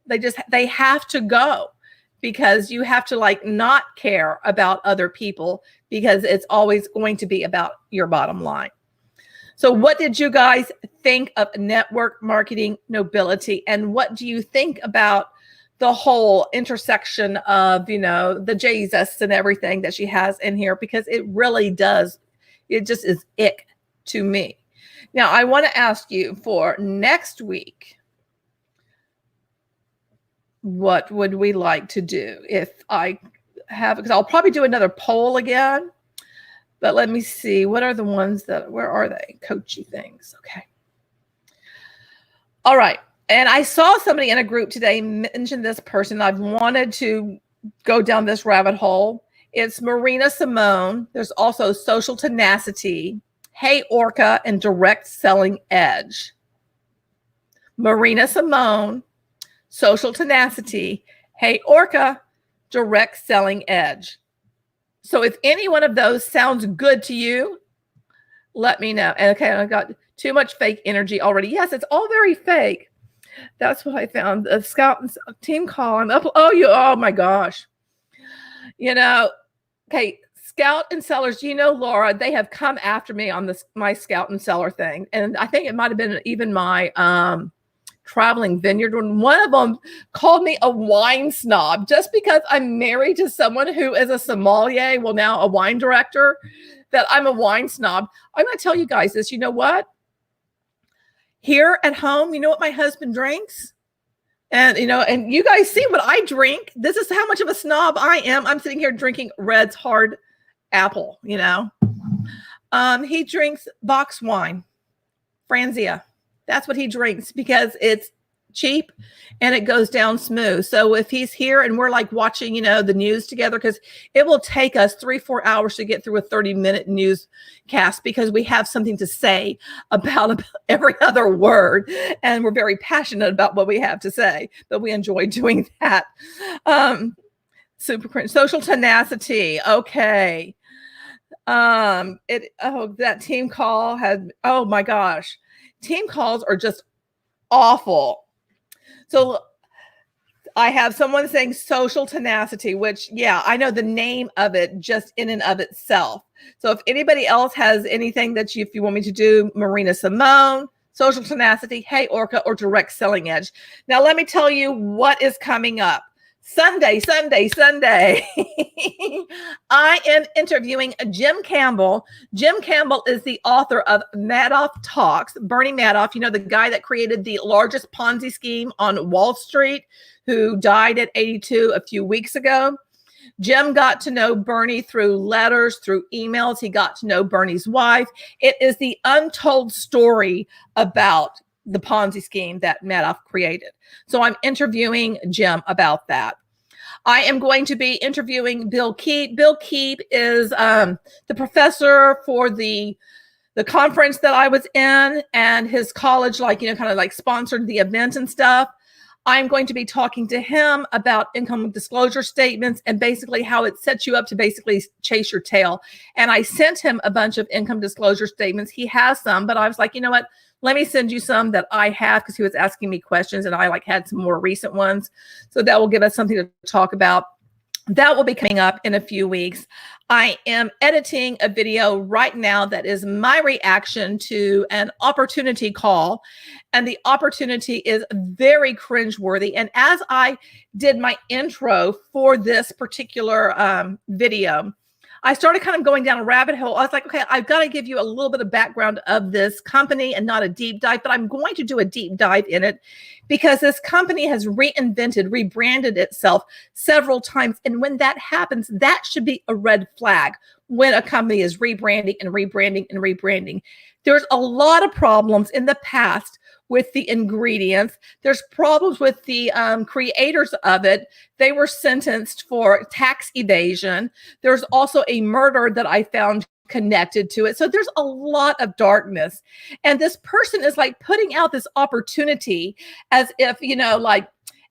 They have to go, because you have to not care about other people, because it's always going to be about your bottom line. So what did you guys think of network marketing nobility? And what do you think about the whole intersection of, the Jesus and everything that she has in here? Because it really does. It just is ick to me. Now, I want to ask you for next week, what would we like to do? If I have, because I'll probably do another poll again. But let me see. What are the ones where are they? Coachy things. Okay. All right. And I saw somebody in a group today mention this person. I've wanted to go down this rabbit hole. It's Marina Simone. There's also Social Tenacity, Hey Orca, and Direct Selling Edge. Marina Simone, Social Tenacity, Hey Orca, Direct Selling Edge. So if any one of those sounds good to you, let me know. And okay, I got too much fake energy already. Yes, it's all very fake. That's what I found. The Scout and team call. I'm up. Oh my gosh. Okay, Scout and Sellers, Laura, they have come after me on my Scout and Seller thing. And I think it might have been even my traveling vineyard, when one of them called me a wine snob just because I'm married to someone who is a sommelier, well, now a wine director, that I'm a wine snob. I'm going to tell you guys this. You know what? Here at home, you know what my husband drinks? And, and you guys see what I drink. This is how much of a snob I am. I'm sitting here drinking Red's Hard Apple, He drinks box wine, Franzia. That's what he drinks, because it's cheap and it goes down smooth. So if he's here and we're watching, the news together, because it will take us 3-4 hours to get through a 30-minute newscast, because we have something to say about every other word. And we're very passionate about what we have to say, but we enjoy doing that. Super cringe. Social Tenacity. Okay. That team call had, oh my gosh. Team calls are just awful. So I have someone saying Social Tenacity, which, yeah, I know the name of it just in and of itself. So if anybody else has anything that if you want me to do, Marina Simone, Social Tenacity, Hey Orca, or Direct Selling Edge. Now, let me tell you what is coming up. Sunday. I am interviewing Jim Campbell. Jim Campbell is the author of Madoff Talks. Bernie Madoff, the guy that created the largest Ponzi scheme on Wall Street, who died at 82 a few weeks ago. Jim got to know Bernie through letters, through emails. He got to know Bernie's wife. It is the untold story about the Ponzi scheme that Madoff created. So I'm interviewing Jim about that. I am going to be interviewing Bill Keep. Bill Keep is the professor for the conference that I was in, and his college, like, you know, kind of like sponsored the event and stuff. I'm going to be talking to him about income disclosure statements and basically how it sets you up to basically chase your tail. And I sent him a bunch of income disclosure statements. He has some, but I was like, you know what? Let me send you some that I have, because he was asking me questions and I like had some more recent ones. So that will give us something to talk about. That will be coming up in a few weeks. I am editing a video right now that is my reaction to an opportunity call. And the opportunity is very cringeworthy. And as I did my intro for this particular video, I started kind of going down a rabbit hole. I was like, okay, I've got to give you a little bit of background of this company and not a deep dive, but I'm going to do a deep dive in it because this company has reinvented, rebranded itself several times. And when that happens, that should be a red flag when a company is rebranding and rebranding and rebranding. There's a lot of problems in the past with the ingredients. There's problems with the creators of it. They were sentenced for tax evasion. There's also a murder that I found connected to it. So there's a lot of darkness. And this person is like putting out this opportunity as if, you know, like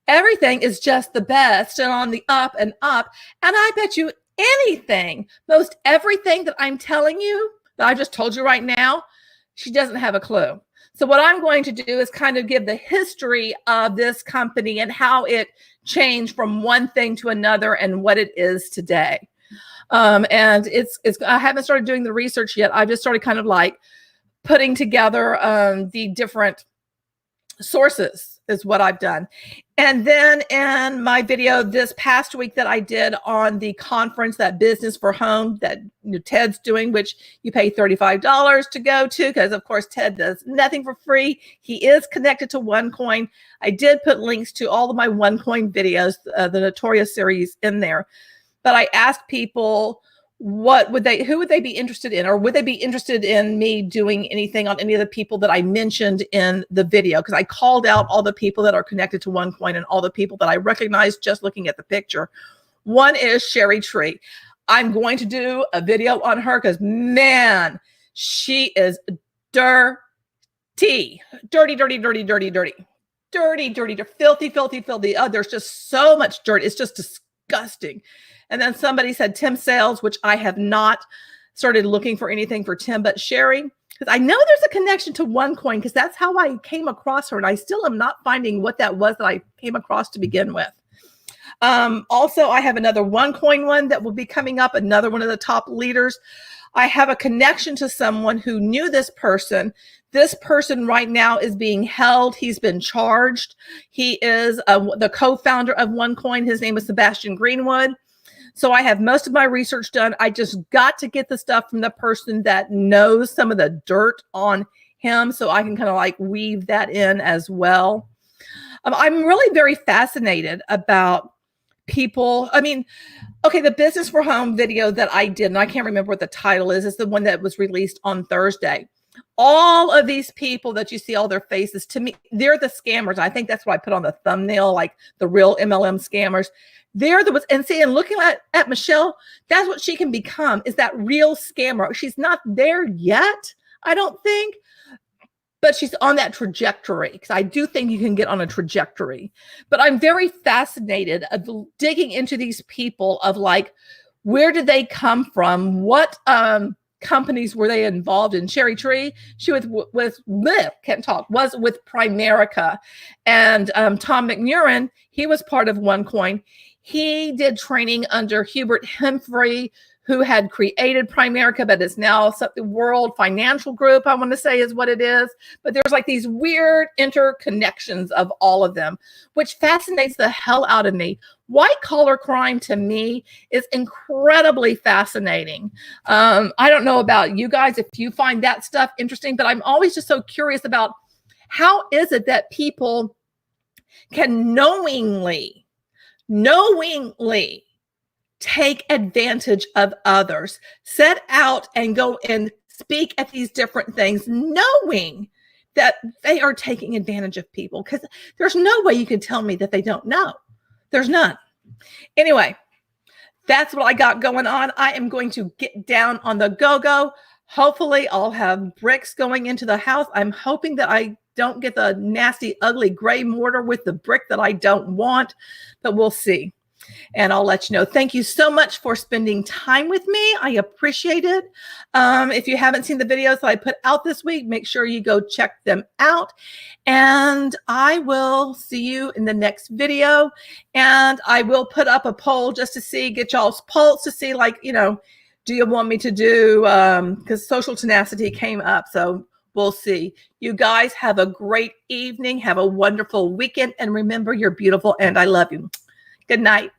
everything is just the best and on the up and up. And I bet you anything, most everything that I'm telling you, that I just told you right now, she doesn't have a clue. So what I'm going to do is kind of give the history of this company and how it changed from one thing to another and what it is today. And it's I haven't started doing the research yet. I've just started kind of like putting together the different sources is what I've done. And then in my video this past week that I did on the conference, that Business for Home that Ted's doing, which you pay $35 to go to, because of course Ted does nothing for free. He is connected to OneCoin. I did put links to all of my OneCoin videos, the Notorious series in there. But I asked people, who would they be interested in, or would they be interested in me doing anything on any of the people that I mentioned in the video? Because I called out all the people that are connected to OneCoin and all the people that I recognize just looking at the picture. One is Sherry Tree. I'm going to do a video on her because, man, she is dirty, filthy. Oh, there's just so much dirt. It's just disgusting. And then somebody said Tim Sales, which I have not started looking for anything for Tim, but Sherry, because I know there's a connection to OneCoin, because that's how I came across her. And I still am not finding what that was that I came across to begin with. Also, I have another OneCoin one that will be coming up, another one of the top leaders. I have a connection to someone who knew this person. This person right now is being held. He's been charged. He is the co-founder of OneCoin. His name is Sebastian Greenwood. So I have most of my research done. I just got to get the stuff from the person that knows some of the dirt on him, so I can kind of like weave that in as well. I'm really very fascinated about people. I mean, okay, the Business for Home video that I did, and I can't remember what the title is the one that was released on Thursday. All of these people that you see all their faces, to me, they're the scammers. I think that's what I put on the thumbnail, like the real MLM scammers. They're the ones, and see, and looking at Michelle, that's what she can become, is that real scammer. She's not there yet, I don't think, but she's on that trajectory, because I do think you can get on a trajectory. But I'm very fascinated of digging into these people, of like, where did they come from? What companies were they involved in? Sherry Tree, she was with Primerica. And Tom McMurrin, he was part of OneCoin. He did training under Hubert Humphrey, who had created Primerica, but it's now the World Financial Group, I want to say is what it is. But there's like these weird interconnections of all of them, which fascinates the hell out of me. White collar crime to me is incredibly fascinating. I don't know about you guys if you find that stuff interesting, but I'm always just so curious about how is it that people can knowingly take advantage of others, set out and go and speak at these different things, knowing that they are taking advantage of people. Because there's no way you can tell me that they don't know. There's none. Anyway, that's what I got going on. I am going to get down on the go-go. Hopefully I'll have bricks going into the house. I'm hoping that I don't get the nasty, ugly gray mortar with the brick that I don't want, but we'll see. And I'll let you know. Thank you so much for spending time with me. I appreciate it. If you haven't seen the videos that I put out this week, make sure you go check them out. And I will see you in the next video. And I will put up a poll just to see, get y'all's pulse to see, like, you know, do you want me to do, because social tenacity came up. So we'll see. You guys have a great evening. Have a wonderful weekend. And remember, you're beautiful and I love you. Good night.